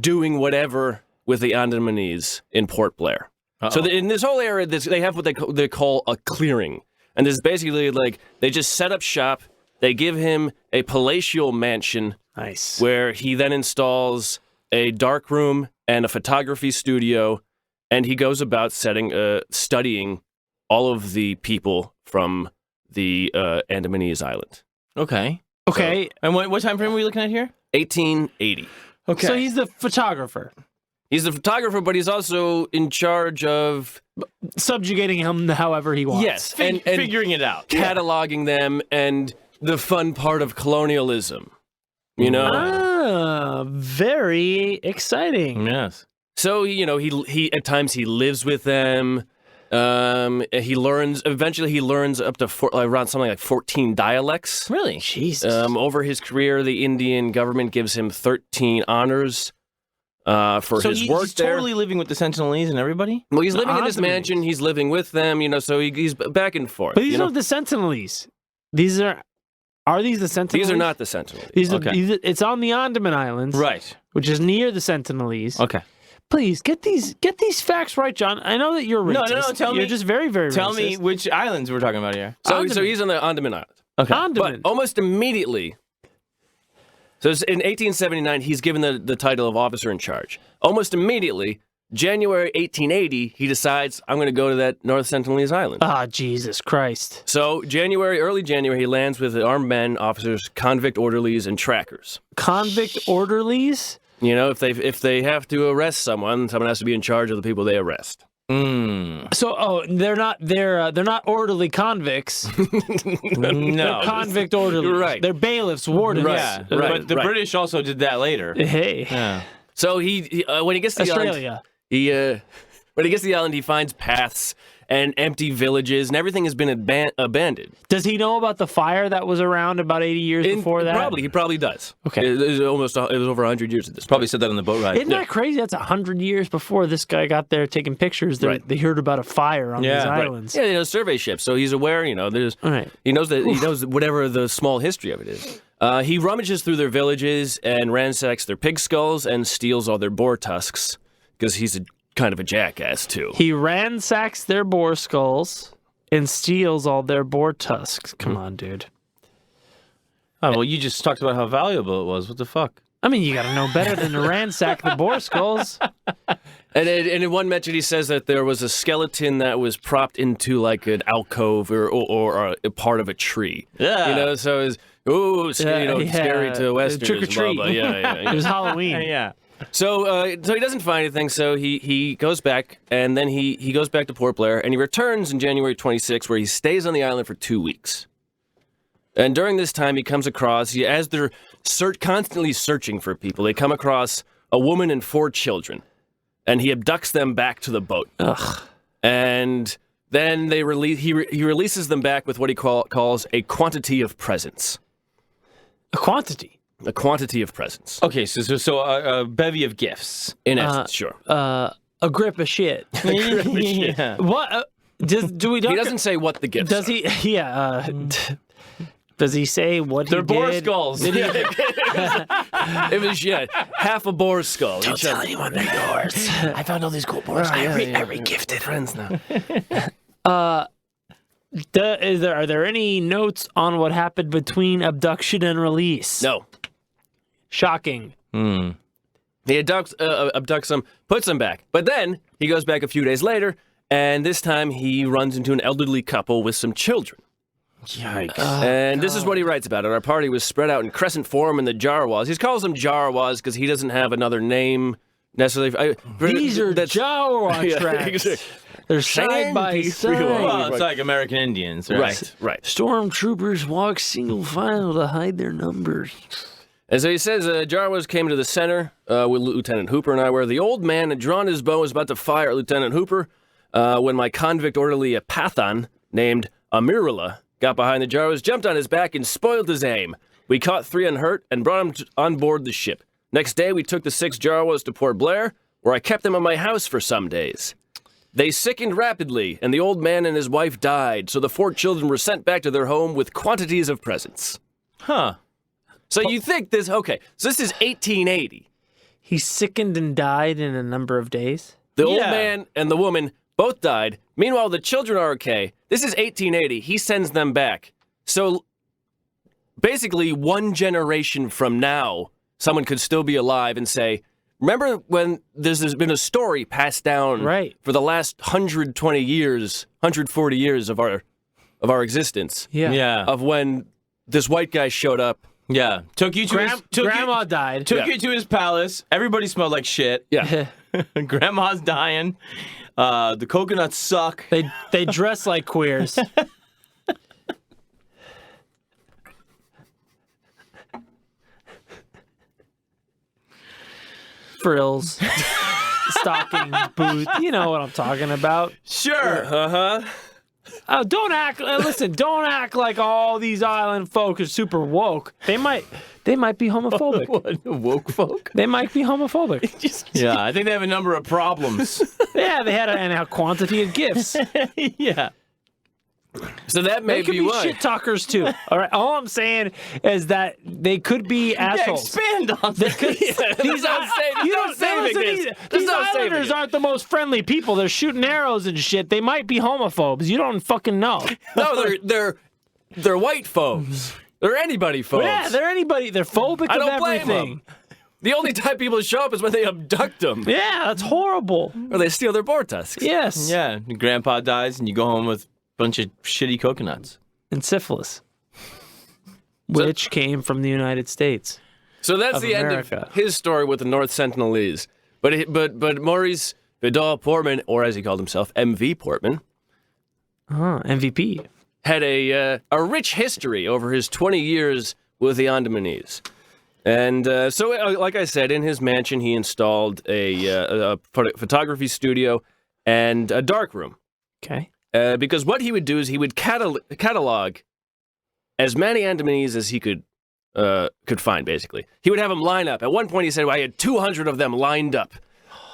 doing whatever with the Andamanese in Port Blair. So in this whole area, they have what they call a clearing. And this is basically like they just set up shop. They give him a palatial mansion. Nice. Where he then installs a dark room and a photography studio, and he goes about studying all of the people from the Andamanese island. Okay. Okay. And what time frame are we looking at here? 1880. Okay. So he's the photographer. He's the photographer, but he's also in charge of Subjugating him however he wants. yes, and figuring it out. cataloging them, and the fun part of colonialism. You know. Very exciting. Yes. So he at times he lives with them. Eventually he learns up to around something like 14 dialects. Really? Jesus. Over his career, the Indian government gives him 13 honors for his work he's there. totally living with the Sentinelese and everybody? Well, he's living in his Andamanese. mansion. He's living with them, so he's back and forth. But these are the Sentinelese. These are these the Sentinelese? These are not the Sentinelese. It's on the Andaman Islands, Right. which is near the Sentinelese. Okay. Please get these facts right, John. I know that you're racist. No, tell me- You're just very, very Tell racist. me which islands we're talking about here. So Andaman. he's on the Andaman Islands. Okay. Andaman. But almost immediately, so in 1879, he's given the title of officer in charge. Almost immediately, January 1880, he decides, I'm going to go to that North Sentinelese island. Ah, Jesus Christ. So early January, he lands with armed men, officers, convict orderlies, and trackers. Convict orderlies? If they have to arrest someone has to be in charge of the people they arrest. So, they're not orderly convicts. They're No. convict orderlies. Right. They're bailiffs, wardens. Right. Yeah. Right, But the right. British also did that later. Hey. Yeah. So he when he gets to the island, Australia. when he gets to the island, he finds paths and empty villages, and everything has been abandoned. Does he know about the fire that was around about 80 years before that? He probably does. Okay. It was over 100 years at this point. Probably said that on the boat ride. Isn't that crazy? That's 100 years before this guy got there taking pictures. They heard about a fire on these Yeah. Right. islands. Yeah, survey ships. So he's aware. There's. All right. He knows whatever the small history of it is. He rummages through their villages and ransacks their pig skulls and steals all their boar tusks because he's kind of a jackass too. He ransacks their boar skulls and steals all their boar tusks. Come on, dude. Oh, well, you just talked about how valuable it was. What the fuck? I mean, you got to know better than to ransack the boar skulls. And in one mention, he says that there was a skeleton that was propped into like an alcove or a part of a tree. Yeah. So it's scary to Westerners. Trick or treat. Blah, blah. Yeah. It was Halloween. Yeah. So he doesn't find anything, so he goes back, and then he goes back to Port Blair, and he returns in January 26, where he stays on the island for 2 weeks. And during this time, he comes across, as they're constantly searching for people, they come across a woman and 4 children, and he abducts them back to the boat. Ugh. And then he releases them back with what he calls a quantity of presents. A quantity. A quantity of presents. Okay, so a bevy of gifts. In essence, sure. A grip of shit. Yeah. What? Do we? He doesn't say what the gifts Does are. he? Yeah. Does he say what They're he boar did? skulls. Did he- It was, half a boar skull. Don't tell anyone they're yours. I found all these cool boars. I re-gifted friends now. Are there any notes on what happened between abduction and release? No. Shocking. He abducts them, puts them back. But then he goes back a few days later, and this time he runs into an elderly couple with some children. Yikes. And this is what he writes about it. Our party was spread out in crescent form in the Jarawas. He calls them Jarawas because he doesn't have another name necessarily. These are Jawa Yeah, tracks. exactly. They're side by side. Well, it's like American Indians, right? Right. Stormtroopers walk single file to hide their numbers. And so he says, Jarwas came to the center with Lieutenant Hooper and I, where the old man had drawn his bow and was about to fire at Lieutenant Hooper when my convict orderly, a Pathan named Amirullah, got behind the Jarwas, jumped on his back, and spoiled his aim. We caught 3 unhurt and brought him on board the ship. Next day, we took the 6 Jarwas to Port Blair, where I kept them in my house for some days. They sickened rapidly, and the old man and his wife died, so the 4 children were sent back to their home with quantities of presents. Huh. So you think this, okay, so this is 1880. He sickened and died in a number of days. The old man and the woman both died. Meanwhile, the children are okay. This is 1880. He sends them back. So basically, 1 generation from now, someone could still be alive and say, remember when there's been a story passed down for the last 120 years, 140 years of our existence? Yeah. Of when this white guy showed up. Yeah. Took you to Grandma died. Took you to his palace. Everybody smelled like shit. Yeah. Grandma's dying. The coconuts suck. They dress like queers. Frills, stocking, boots. You know what I'm talking about. Sure. Don't act. Listen, don't act like all these island folk are super woke. They might be homophobic. What, woke folk? They might be homophobic. Yeah, I think they have a number of problems. Yeah, they had a quantity of gifts. Yeah. So that may They could be why. shit talkers too. All right. All I'm saying is that they could be assholes. Expand on that. These islanders aren't the most friendly people. They're shooting arrows and shit. They might be homophobes. You don't fucking know. No, they're white folks. They're anybody folks. Yeah, they're anybody. They're phobic I of don't blame everything. them. The only time people show up is when they abduct them. Yeah, that's horrible. Or they steal their boar tusks. Yes. Yeah, your grandpa dies and you go home with a bunch of shitty coconuts. And syphilis, which came from the United States. So that's Of the America. end of his story with the North Sentinelese. But Maurice Vidal Portman, or as he called himself, MV Portman, MVP. had a rich history over his 20 years with the Andamanese. And so, like I said, in his mansion, he installed a photography studio and a darkroom. Okay. Because what he would do is he would catalog as many Andamanese as he could find, basically. He would have them line up. At one point, he said, I had 200 of them lined up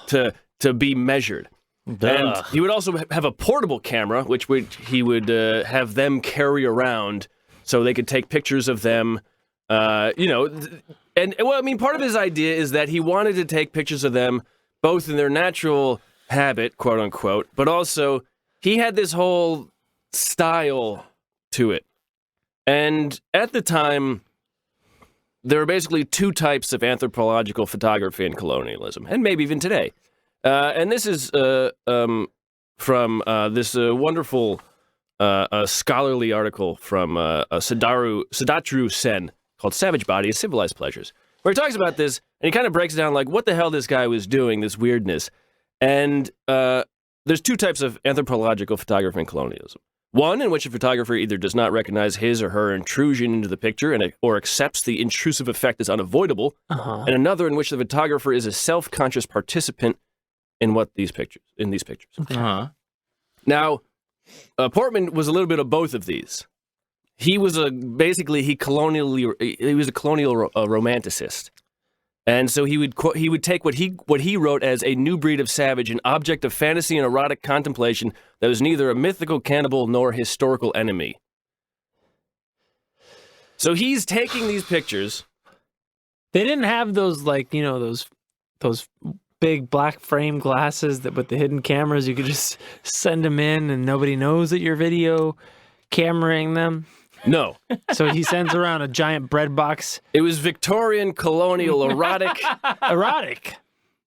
to be measured. And he would also have a portable camera, which he would have them carry around so they could take pictures of them, And, well, I mean, part of his idea is that he wanted to take pictures of them both in their natural habit, quote unquote, but also he had this whole style to it. And at the time, there were basically 2 types of anthropological photography in colonialism, and maybe even today. And this is from this wonderful scholarly article from Sadatru Sen called Savage Bodies, Civilized Pleasures, where he talks about this, and he kind of breaks down like what the hell this guy was doing, this weirdness. And there's 2 types of anthropological photography in colonialism. One in which a photographer either does not recognize his or her intrusion into the picture or accepts the intrusive effect as unavoidable, and another in which the photographer is a self-conscious participant in these pictures. Now, Portman was a little bit of both of these. He was a colonial romanticist. And so he would take what he wrote as a new breed of savage, an object of fantasy and erotic contemplation that was neither a mythical cannibal nor historical enemy. So he's taking these pictures. They didn't have those those big black frame glasses that with the hidden cameras you could just send them in and nobody knows that you're video cameraing them. No. So he sends around a giant bread box. It was Victorian colonial erotic. Erotic.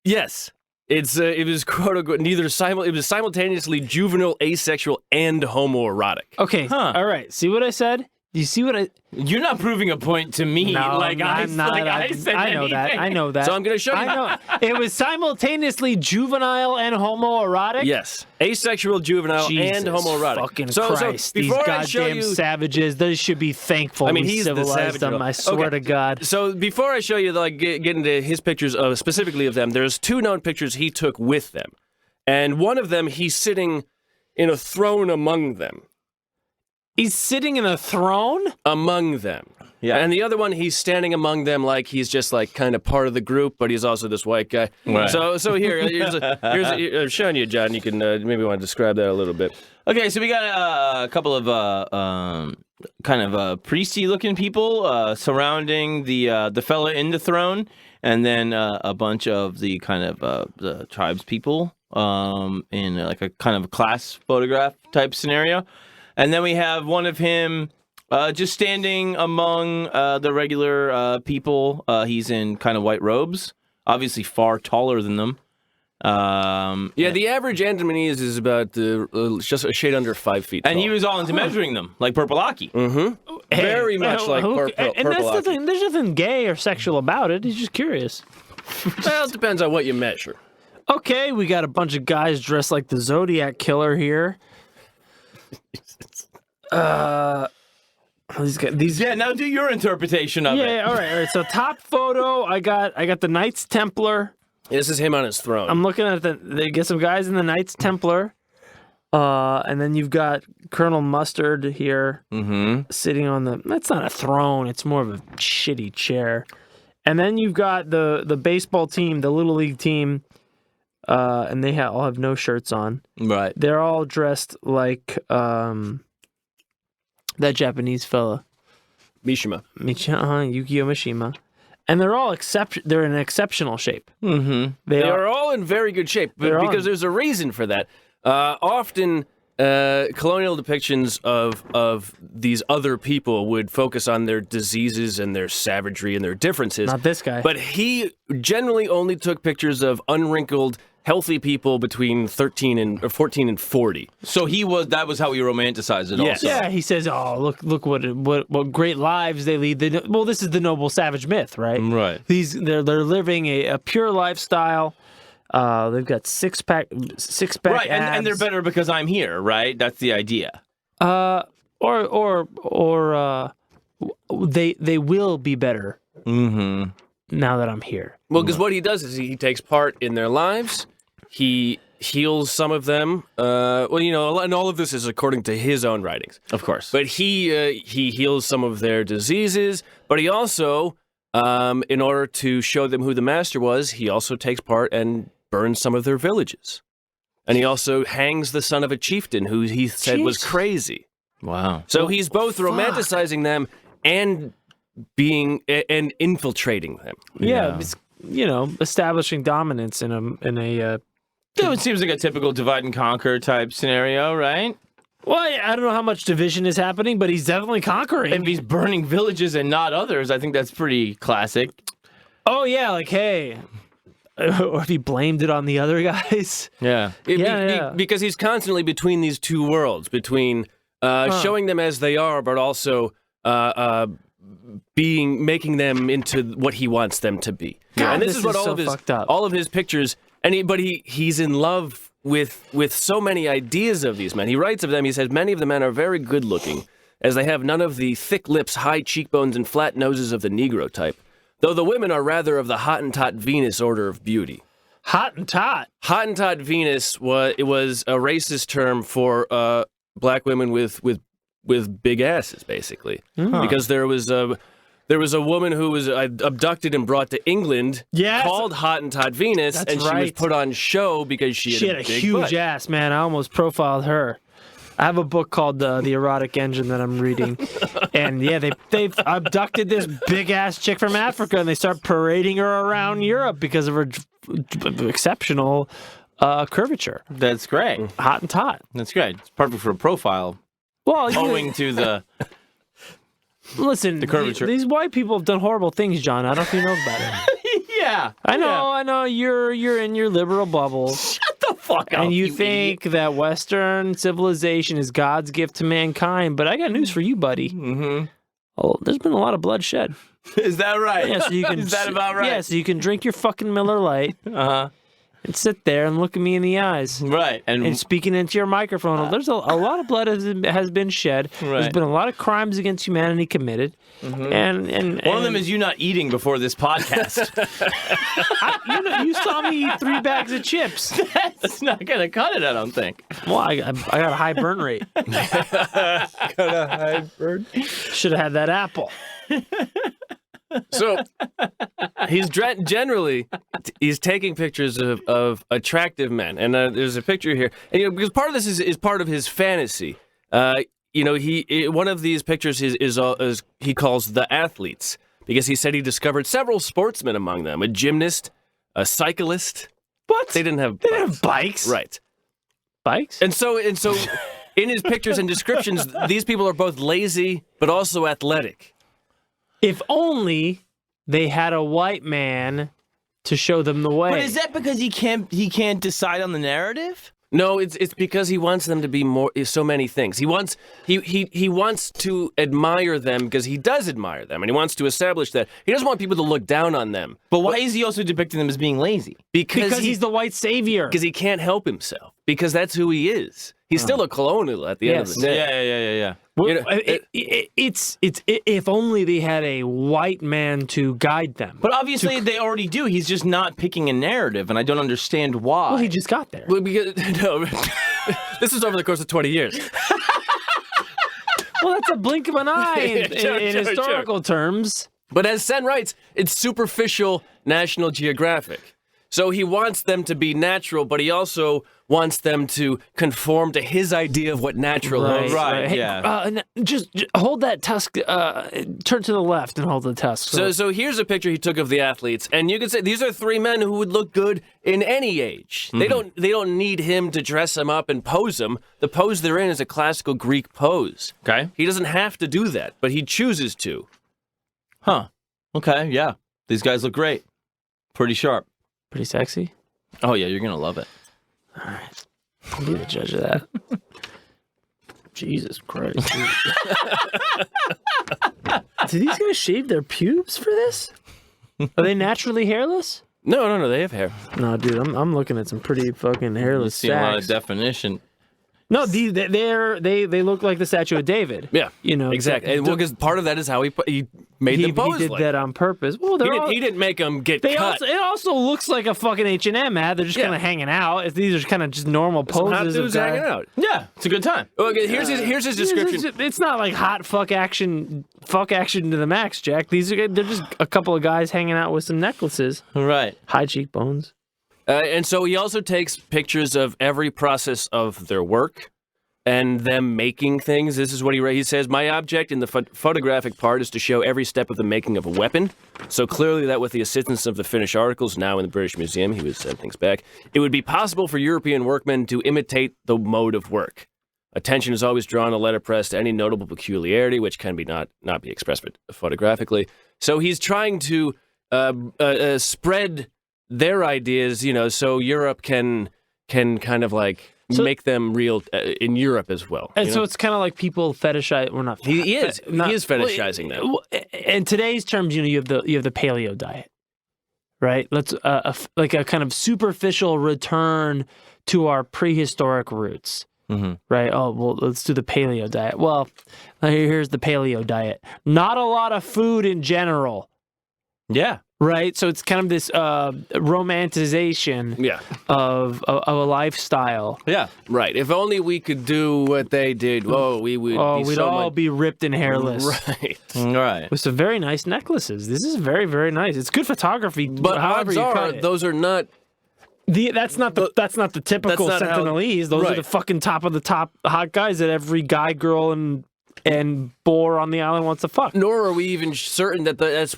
Yes. It was quote unquote it was simultaneously juvenile, asexual, and homoerotic. Okay. All right. See what I said? Do you see what I? You're not proving a point to me. No, I said I know that. I know that. So I'm going to show you. I know. It was simultaneously juvenile and homoerotic. Yes, asexual, juvenile, and homoerotic. Fucking so Christ! So These goddamn savages. They should be thankful. I mean, we he's the civilized savage. them. I swear to God. So before I show you, get into his pictures specifically of them, there's 2 known pictures he took with them, and one of them he's sitting in a throne among them. He's sitting in a throne? Among them. Yeah. And the other one, he's standing among them like he's just like kind of part of the group, but he's also this white guy. Right. So here's I'm showing you, John. You can maybe want to describe that a little bit. Okay, so we got a couple of kind of priesty-looking people surrounding the fella in the throne, and then a bunch of the kind of the tribes people in like a kind of class photograph type scenario, and then we have one of him just standing among the regular people. He's in kind of white robes, obviously far taller than them. The average Andamanese is about just a shade under 5 feet tall. And he was all into measuring them, like Purple Aki. Very much like Purple And that's the Aki. thing. There's nothing gay or sexual about it. He's just curious. Well, it depends on what you measure. Okay, we got a bunch of guys dressed like the Zodiac Killer here. These Yeah, now do your interpretation of it. Yeah, all right. So top photo, I got the Knights Templar. This is him on his throne. I'm looking at they get some guys in the Knights Templar. And then you've got Colonel Mustard here sitting on that's not a throne, it's more of a shitty chair. And then you've got the baseball team, the Little League team, and they all have no shirts on. Right. They're all dressed like that Japanese fella. Mishima. Yukio Mishima. And they're all they're in exceptional shape. Mm-hmm. They are all in very good shape, because there's a reason for that. Often, colonial depictions of these other people would focus on their diseases and their savagery and their differences. Not this guy. But he generally only took pictures of unwrinkled, healthy people between 14 and 40. So that was how he romanticized it Yes. also. Yeah, he says, "Oh, look what great lives they lead." This is the noble savage myth, right? Right. They're living a pure lifestyle. They've got six pack Right, and they're better because I'm here, right? That's the idea. Or they will be better now that I'm here. Well, because what he does is he takes part in their lives. He heals some of them. And all of this is according to his own writings. Of course. But he heals some of their diseases. But he also, in order to show them who the master was, he also takes part and burns some of their villages. And he also hangs the son of a chieftain who he said was crazy. Wow. So he's both romanticizing them and infiltrating them. Yeah, it's, establishing dominance in a. It seems like a typical divide and conquer type scenario, right? Well, I don't know how much division is happening, but he's definitely conquering. If he's burning villages and not others, I think that's pretty classic. Oh yeah, like hey, or if he blamed it on the other guys. Yeah. Because he's constantly between these two worlds, between showing them as they are, but also making them into what he wants them to be. God, and this is what all of his pictures. But he's in love with so many ideas of these men. He writes of them. He says many of the men are very good looking, as they have none of the thick lips, high cheekbones, and flat noses of the Negro type. Though the women are rather of the Hottentot Venus order of beauty. Hottentot. Hottentot Venus was a racist term for black women with big asses, basically, because there was a woman who was abducted and brought to England, called Hottentot Venus, she was put on show because she had a big huge butt. ass, man. I almost profiled her. I have a book called The Erotic Engine that I'm reading, and they've abducted this big ass chick from Africa, and they start parading her around Europe because of her exceptional curvature. That's great. Hottentot. That's great. It's perfect for a profile. Well, Owing to the listen, the curvature. These white people have done horrible things, John. I don't know if you know about it. Yeah. I know. You're in your liberal bubble. Shut the fuck up. And you idiot. think that Western civilization is God's gift to mankind, but I got news for you, buddy. Mm-hmm. Oh, there's been a lot of bloodshed. Is that right? Yeah, so you can. Is that about right? Yeah, so you can drink your fucking Miller Lite and sit there and look at me in the eyes. Right. And speaking into your microphone, there's a lot of blood has been shed. Right. There's been a lot of crimes against humanity committed. And one of them is you not eating before this podcast. you saw me eat 3 bags of chips. That's not gonna cut it, I don't think. Well, I got a high burn rate. Got a high burn. Should have had that apple. So generally he's taking pictures of attractive men, and there's a picture here, and because part of this is part of his fantasy. One of these pictures is he calls the athletes, because he said he discovered several sportsmen among them, a gymnast, a cyclist. What? They didn't have bikes. Right. Bikes? And so in his pictures and descriptions, these people are both lazy but also athletic. If only they had a white man to show them the way. But is that because he can't decide on the narrative? No, it's because he wants them to be so many things. He wants to admire them because he does admire them, and he wants to establish that he doesn't want people to look down on them. But why is he also depicting them as being lazy? Because he's the white savior. Because he can't help himself. Because that's who he is. He's still a colonial at the end of the day. Yeah. It's if only they had a white man to guide them. But obviously they already do. He's just not picking a narrative, and I don't understand why. Well, he just got there. Well, this is over the course of 20 years. Well, that's a blink of an eye in historical terms. But as Sen writes, it's superficial National Geographic. So he wants them to be natural, but he also wants them to conform to his idea of what natural is. Right, Hey, yeah. Just hold that tusk. Turn to the left and hold the tusk. So here's a picture he took of the athletes, and you can say these are three men who would look good in any age. Mm-hmm. They don't need him to dress them up and pose them. The pose they're in is a classical Greek pose. Okay. He doesn't have to do that, but he chooses to. Huh. Okay, yeah. These guys look great. Pretty sharp. Pretty sexy. Oh, yeah, you're going to love it. All right. I'll be the judge of that. Jesus Christ. Did these guys shave their pubes for this? Are they naturally hairless? No, they have hair. No, dude, I'm looking at some pretty fucking You hairless see a lot of sacks. definition. No, they look like the statue of David. Yeah, You know, exactly. Well, because part of that is how he made them pose. He did like that on purpose. Well, He didn't make them get They cut. also, it also looks like a fucking H&M ad. They're just kind of hanging out. These are kind of just normal Some hot poses of dudes guys. hanging out. Yeah, it's a good time. Okay, here's his description. It's not like hot fuck action to the max, Jack. They're just a couple of guys hanging out with some necklaces, Right. high cheekbones. And so he also takes pictures of every process of their work and them making things. This is what he says, my object in the photographic part is to show every step of the making of a weapon. So clearly that with the assistance of the finished articles now in the British Museum, he was sending things back, it would be possible for European workmen to imitate the mode of work. Attention is always drawn to letterpress to any notable peculiarity, which can be not be expressed photographically. So he's trying to spread their ideas, so Europe can kind of like make them real in Europe as well. And so it's kind of like people fetishize. We're not. He is fetishizing them. In today's terms, you have the paleo diet, right? Let's like a kind of superficial return to our prehistoric roots. Mm-hmm. Right. Oh, well, let's do the paleo diet. Well, here's the paleo diet. Not a lot of food in general. Yeah. Right. So it's kind of this romanticization of a lifestyle. Yeah. Right. If only we could do what they did. Oh, we would. We'd all be ripped and hairless. Right. Right. With some very nice necklaces. This is very, very nice. It's good photography. But however odds you are, cut it. those are not. That's not the typical That's not how- Sentinelese. Those are right. the fucking top of the top hot guys that every guy, girl, and boar on the island wants to fuck. Nor are we even certain that that's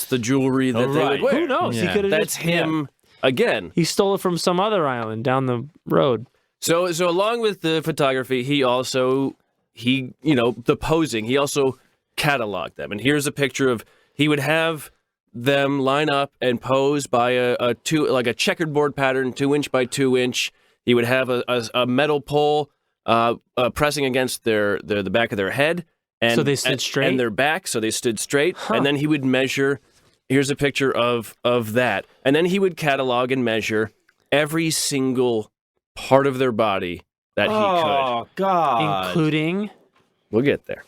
the jewelry that they would wear. Who knows? Yeah. He could have That's him again. He stole it from some other island down the road. So along with the photography, the posing, he also cataloged them. And here's a picture of he would have them line up and pose by a checkered board pattern, 2-inch by 2-inch. He would have a metal pole pressing against the back of their head, and So they stood straight? and their back, so they stood straight. And then he would measure. Here's a picture of that, and then he would catalog and measure every single part of their body that he could. Oh, God. Including We'll get there.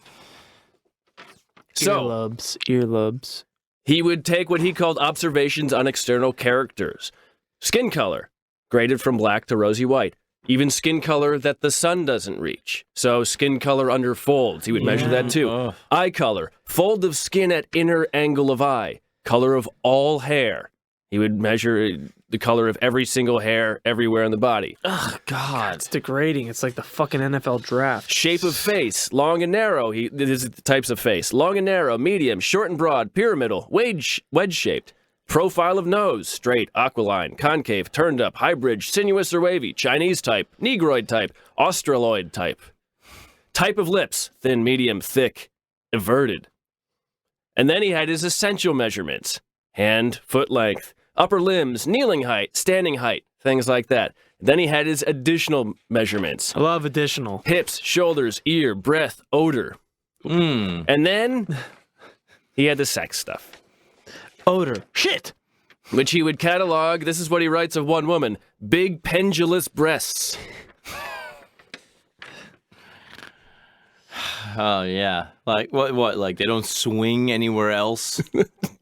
So earlobes. he would take what he called observations on external characters. Skin color, graded from black to rosy white. Even skin color that the sun doesn't reach. So skin color under folds, he would measure that too. Oh. Eye color, fold of skin at inner angle of eye. Color of all hair. He would measure the color of every single hair everywhere in the body. Oh, God. It's degrading. It's like the fucking NFL draft. Shape of face, long and narrow. These are the types of face. Long and narrow, medium, short and broad, pyramidal, wedge-shaped. Profile of nose, straight, aquiline, concave, turned up, hybrid, sinuous or wavy, Chinese type, Negroid type, Australoid type. Type of lips, thin, medium, thick, everted. And then he had his essential measurements. Hand, foot length, upper limbs, kneeling height, standing height, things like that. Then he had his additional measurements. I love additional. Hips, shoulders, ear, breath, odor. And then he had the sex stuff. Odor. Shit. Which he would catalog. This is what he writes of one woman. Big pendulous breasts. Oh, yeah. Like, what? Like, they don't swing anywhere else?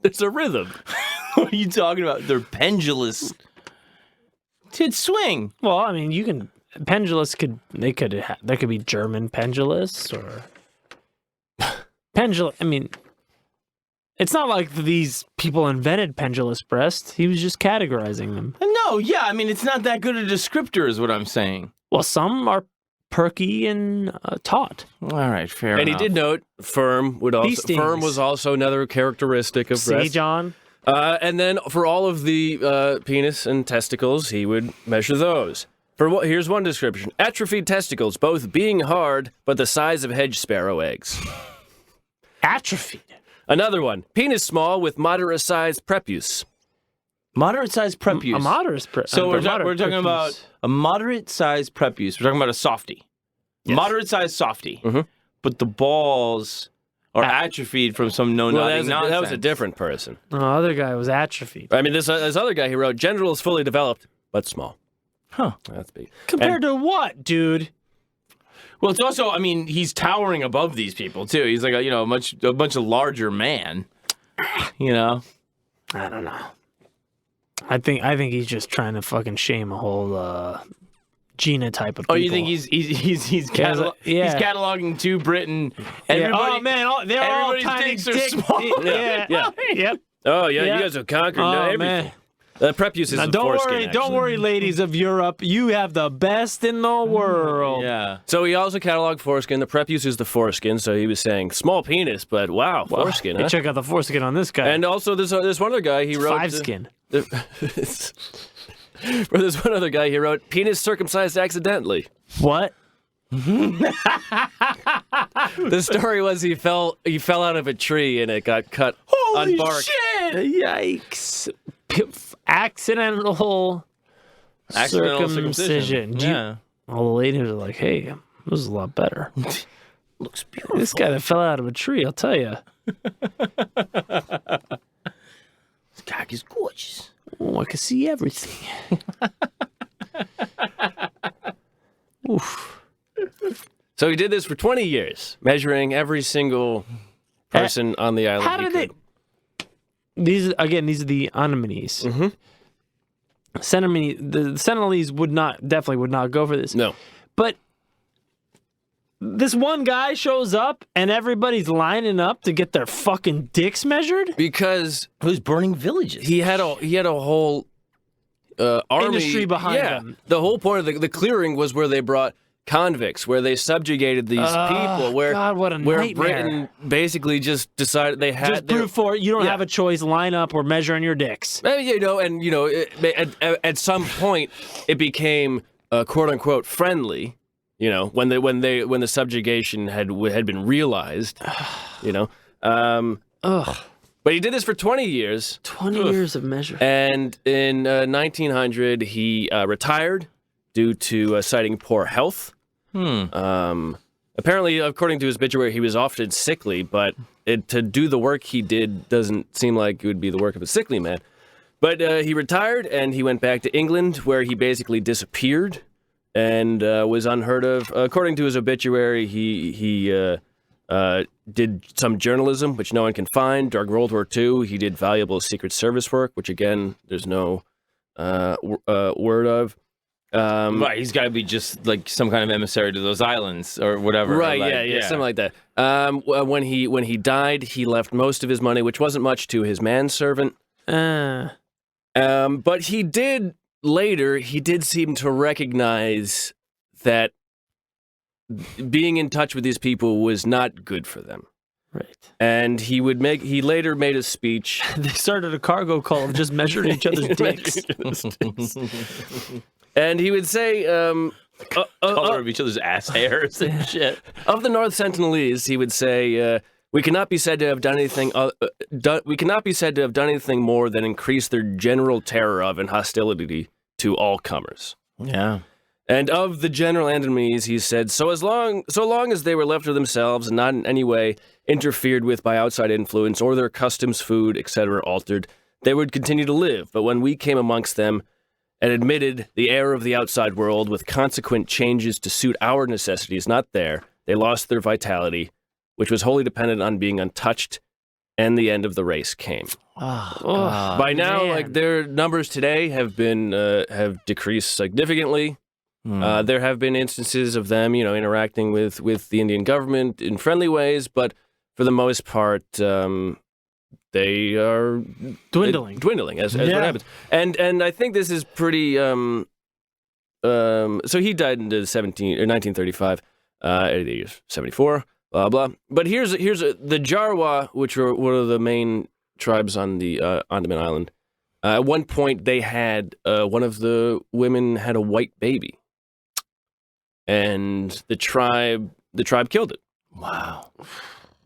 It's a rhythm. What are you talking about? They're pendulous. Could swing. Well, I mean, you can... Pendulous there could be German pendulous or... I mean... It's not like these people invented pendulous breast. He was just categorizing them. No, yeah. I mean, it's not that good a descriptor is what I'm saying. Well, some are perky and taut. All right, fair And enough. he did note firm was also another characteristic of See, breast. John? And then for all of the penis and testicles, he would measure those. Here's one description. Atrophied testicles, both being hard, but the size of hedge sparrow eggs. Atrophied. Another one. Penis small with moderate-sized prepuce. Moderate-sized prepuce. A moderate prepuce. So we're talking about a moderate-sized prepuce. We're talking about a softie. Yes. Moderate-sized softie. Mhm. But the balls are atrophied from some no-nothing nonsense. That was a different person. The other guy was atrophied. I mean, this other guy, he wrote, genitals fully developed, but small. Huh. That's big. Compared to what, dude? Well, it's also, I mean, he's towering above these people, too. He's like a much larger man. You know? I don't know. I think he's just trying to fucking shame a whole genotype of people. Oh, you think he's cataloging to Britain? Everybody, oh man, they're all tiny dicks are small. Yeah. Yep. Oh, yeah, Yeah. you guys have conquered Man. everything. Prepuce is Now, the don't foreskin, worry, actually. ladies of Europe. You have the best in the world. Yeah. So he also cataloged foreskin. The prepuce is the foreskin, so he was saying small penis, but wow, foreskin, Hey, huh? check out the foreskin on this guy. And also, there's one other guy, he wrote... five skin. There's one other guy, he wrote, penis circumcised accidentally. What? The story was he fell out of a tree and it got cut on bark. Shit! Yikes! Accidental circumcision. Yeah. All the ladies are like, "Hey, this is a lot better." Looks beautiful. This guy that fell out of a tree, I'll tell you. This cock is gorgeous. Oh, I can see everything. Oof. So he did this for 20 years, measuring every single person on the island. How did they? These are the anemones. Mm-hmm. The Sentinelese definitely would not go for this. No. But this one guy shows up and everybody's lining up to get their fucking dicks measured? Because Who's burning villages? he had a whole army. Industry behind him. The whole point of the clearing was where they brought convicts, where they subjugated these people, where God, what a where nightmare. Britain basically just decided they had Just prove for it, you don't have a choice, line up, we're measuring your dicks. At some point it became quote unquote friendly, when the subjugation had been realized, Ugh. But he did this for 20 years. 20 years of measure. And in 1900, he retired due to citing poor health. Apparently, according to his obituary, he was often sickly, but to do the work he did doesn't seem like it would be the work of a sickly man. But he retired, and he went back to England, where he basically disappeared and was unheard of. According to his obituary, he did some journalism, which no one can find. During World War II, he did valuable Secret Service work, which, again, there's no word of. Right, he's got to be just like some kind of emissary to those islands or whatever. Right, like, yeah, something like that. When he died, he left most of his money, which wasn't much, to his manservant. But he did seem to recognize that being in touch with these people was not good for them. Right. And he later made a speech. They started a cargo cult of just measuring each other's dicks. And he would say, color of each other's ass hairs and shit. Of the North Sentinelese, he would say, we cannot be said to have done anything. We cannot be said to have done anything more than increase their general terror of and hostility to all comers. Yeah. And of the general enemies, he said, so long as they were left to themselves and not in any way interfered with by outside influence or their customs, food, etc. altered, they would continue to live. But when we came amongst them and admitted the error of the outside world with consequent changes to suit our necessities not there, they lost their vitality, which was wholly dependent on being untouched, and the end of the race came. By now, like, their numbers today have decreased significantly. There have been instances of them, interacting with the Indian government in friendly ways, but for the most part, they are dwindling as what happens. And I think this is pretty. So he died in 1935 at the age of 74. Blah blah. But here's the Jarwa, which were one of the main tribes on the Andaman Island. At one point, they had one of the women had a white baby. And the tribe killed it. Wow.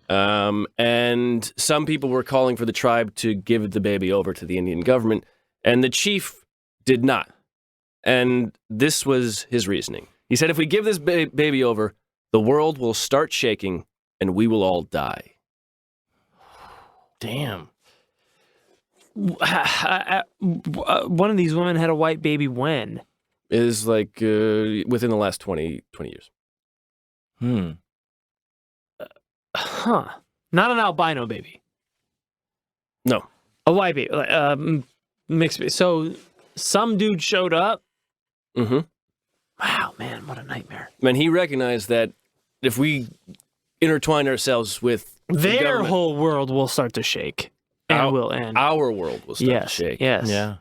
And some people were calling for the tribe to give the baby over to the Indian government, and the chief did not. And this was his reasoning. He said, if we give this baby over, the world will start shaking, and we will all die. Damn. One of these women had a white baby when? Is like within the last 20 years. Huh. Not an albino baby. No. A white baby. Mixed baby. So some dude showed up. Mm-hmm. Wow, man, what a nightmare. And he recognized that if we intertwine ourselves with their whole world will start to shake. And will end. Our world will start to shake. Yes. Yeah.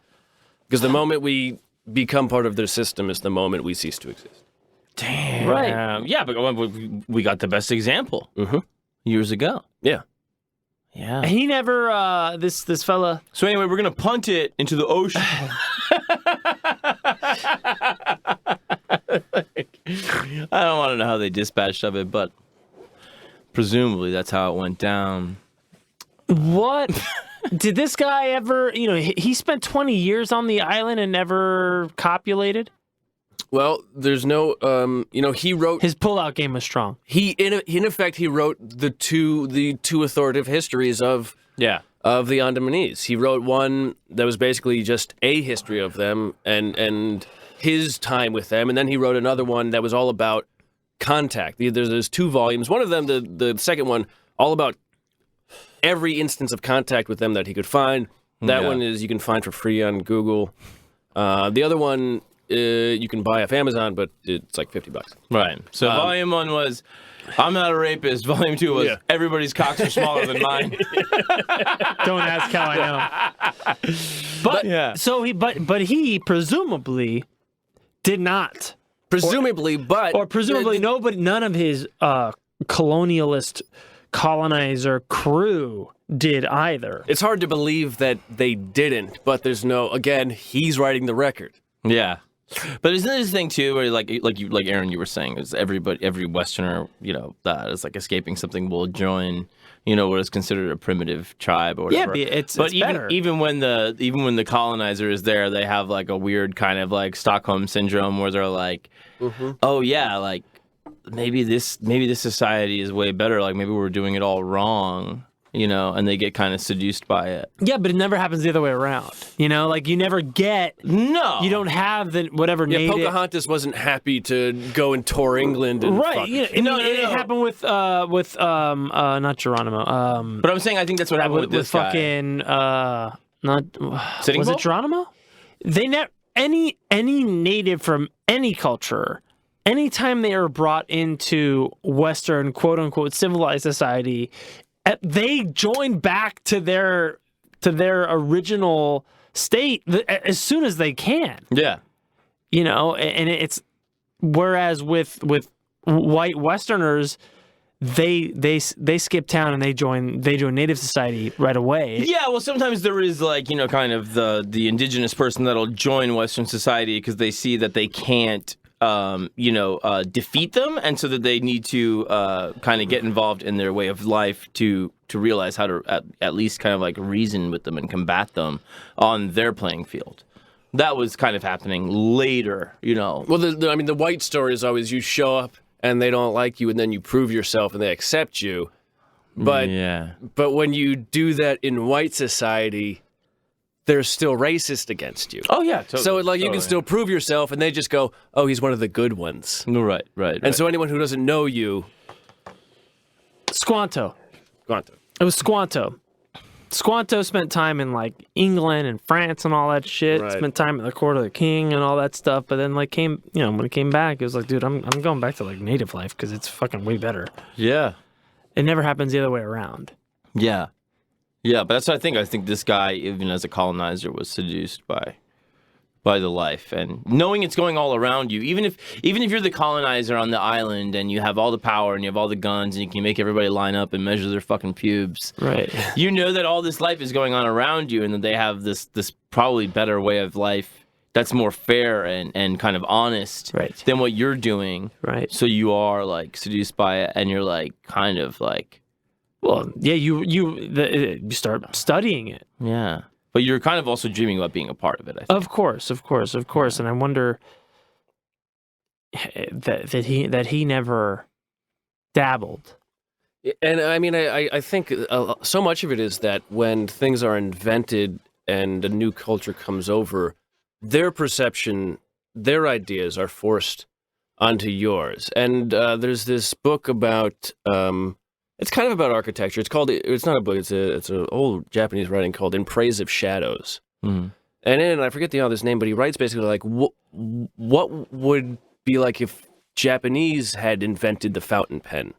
Because the moment we become part of their system is the moment we cease to exist. Damn. Right. Yeah, but we got the best example years ago. Yeah. Yeah. He never, this fella. So anyway, we're going to punt it into the ocean. I don't want to know how they dispatched of it, but presumably that's how it went down. What? Did this guy ever, he spent 20 years on the island and never copulated? Well, there's no, he wrote... His pullout game was strong. In effect, he wrote the two authoritative histories of the Andamanese. He wrote one that was basically just a history of them and his time with them, and then he wrote another one that was all about contact. There's 2 volumes. One of them, the second one, all about every instance of contact with them that he could find. That one is you can find for free on Google. The other one you can buy off Amazon, but it's like $50. Right. So volume 1 was I'm not a rapist. Volume 2 was everybody's cocks are smaller than mine. Don't ask how I know. But so he presumably did not. Presumably, none of his colonialist colonizer crew did either. It's hard to believe that they didn't, but there's he's writing the record. Yeah. But isn't this thing too, where like Aaron, you were saying, is every Westerner, that is like escaping something will join, what is considered a primitive tribe or whatever. Yeah, it's better. Even when the colonizer is there, they have like a weird kind of like Stockholm syndrome where they're like, oh yeah, like maybe this society is way better. Like maybe we're doing it all wrong. And they get kind of seduced by it. Yeah, but it never happens the other way around. Like you never get... No. You don't have the whatever native... Pocahontas wasn't happy to go and tour England and right. It happened with not Geronimo. But I'm saying I think that's what happened with this guy. Fucking... Sitting was Bull? it Geronimo? They never... any native from any culture, anytime they are brought into Western quote unquote civilized society, they join back to their original state as soon as they can. Yeah. You know, and it's whereas with white Westerners, they skip town and they join native society right away. Yeah, well, sometimes there is like, you know, kind of the indigenous person that'll join Western society because they see that they can't, defeat them, and so that they need to kind of get involved in their way of life to realize how to at least kind of like reason with them and combat them on their playing field. That was kind of happening later, you know. Well, the white story is always you show up and they don't like you, and then you prove yourself and they accept you. But when you do that in white society, they're still racist against you. Oh yeah, totally. So like you can still prove yourself, and they just go, "Oh, he's one of the good ones." Right. And so anyone who doesn't know you, Squanto. Squanto. It was Squanto. Squanto spent time in like England and France and all that shit. Right. Spent time at the court of the king and all that stuff. But then like when he came back, it was like, dude, I'm going back to like native life because it's fucking way better. Yeah. It never happens the other way around. Yeah. Yeah, but that's what I think. I think this guy, even as a colonizer, was seduced by the life, and knowing it's going all around you. Even if you're the colonizer on the island and you have all the power and you have all the guns and you can make everybody line up and measure their fucking pubes, right? You know that all this life is going on around you, and that they have this probably better way of life that's more fair and kind of honest, right, than what you're doing, right? So you are like seduced by it, and you're like kind of like. Well, yeah, you start studying it. Yeah. But you're kind of also dreaming about being a part of it, I think. Of course. And I wonder that he never dabbled. And I mean, I think so much of it is that when things are invented and a new culture comes over, their perception, their ideas are forced onto yours. And there's this book about... it's kind of about architecture. It's not a book. It's an old Japanese writing called "In Praise of Shadows." Mm-hmm. And in it, I forget the author's name, but he writes basically like, what would be like if Japanese had invented the fountain pen?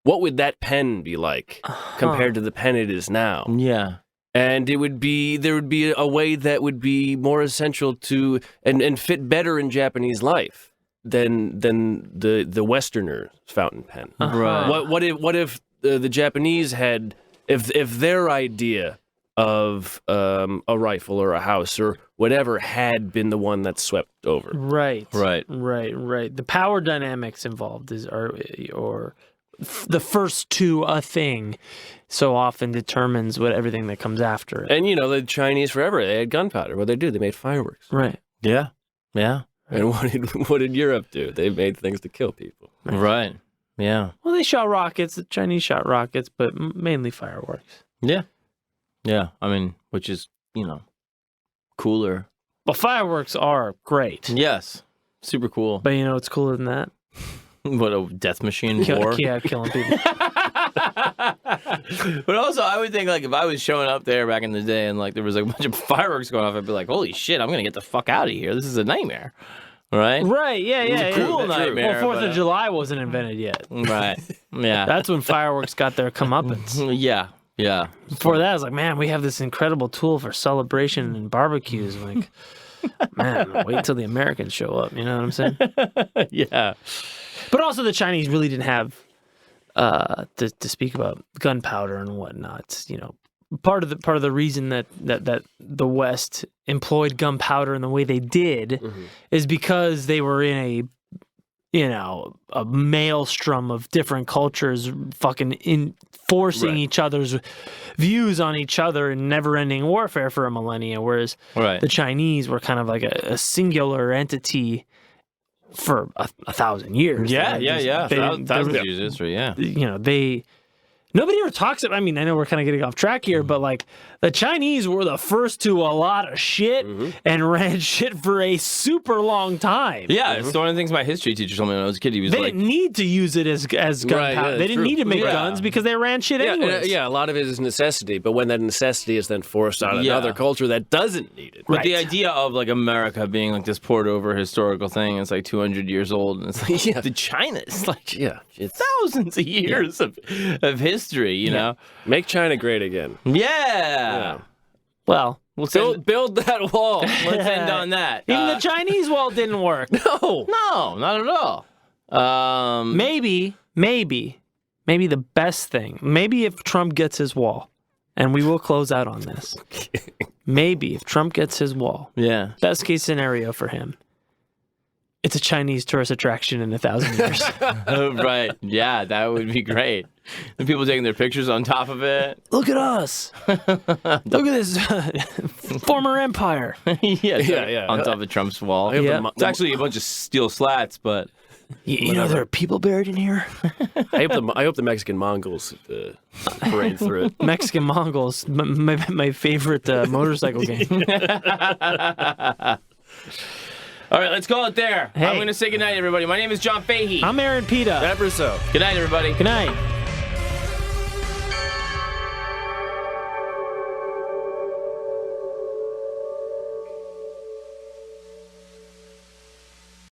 What would that pen be like compared to the pen it is now? Yeah. And there would be a way that would be more essential to and fit better in Japanese life than the Westerner fountain pen. Right. What if the Japanese had, if their idea of a rifle or a house or whatever had been the one that's swept over? Right. The power dynamics involved or the first to a thing so often determines what everything that comes after it. And the Chinese forever, they had gunpowder. What did they do? They made fireworks. Right. Yeah. And what did Europe do? They made things to kill people. Right. Yeah. Well, they shot rockets. The Chinese shot rockets, but mainly fireworks. Yeah. Yeah. I mean, which is, cooler. Well, fireworks are great. Yes. Super cool. But it's cooler than that? What, a death machine war? Yeah, killing people. But also, I would think, like, if I was showing up there back in the day and, like, there was like, a bunch of fireworks going off, I'd be like, holy shit, I'm going to get the fuck out of here. This is a nightmare. Right? Right, yeah. It was a cool nightmare. Well, 4th of July wasn't invented yet. Right. Yeah. That's when fireworks got their comeuppance. Yeah. Yeah. Before that, I was like, man, we have this incredible tool for celebration and barbecues. Like, man, wait until the Americans show up. You know what I'm saying? Yeah. But also, the Chinese really didn't have to speak about gunpowder and whatnot. Part of the reason that the West employed gunpowder in the way they did is because they were in a maelstrom of different cultures, fucking enforcing each other's views on each other in never-ending warfare for a millennia. Whereas the Chinese were kind of like a singular entity for 1,000 years. Yeah. Thousands of years history. Yeah. Nobody ever talks about. I mean, I know we're kind of getting off track here, but like the Chinese were the first to a lot of shit and ran shit for a super long time. Yeah, it's one of the things my history teacher told me when I was a kid. He was They like, didn't need to use it as gunpowder. They didn't need to make guns because they ran shit anyways. Yeah, a lot of it is necessity, but when that necessity is then forced on another culture that doesn't need it. But the idea of like America being like this poured over historical thing, it's like 200 years old, and it's like the China is like it's thousands of years of history, you know? Make China great again. Yeah. Well, Build that wall. Let's end on that. even the Chinese wall didn't work. No, not at all. Maybe the best thing. Maybe if Trump gets his wall, and we will close out on this. Maybe if Trump gets his wall, Yeah. best case scenario for him, it's a Chinese tourist attraction in 1,000 years. Right. Yeah, that would be great. And people taking their pictures on top of it. Look at us. Look at this former empire. Yeah. On top of Trump's wall. It's actually a bunch of steel slats, but You know there are people buried in here. I hope the Mexican Mongols parade through it. Mexican Mongols, my favorite motorcycle game. all right, let's call it there. Hey. I'm going to say goodnight, everybody. My name is John Fahey. I'm Aaron Pita. Ever so. Good night, everybody. Good night.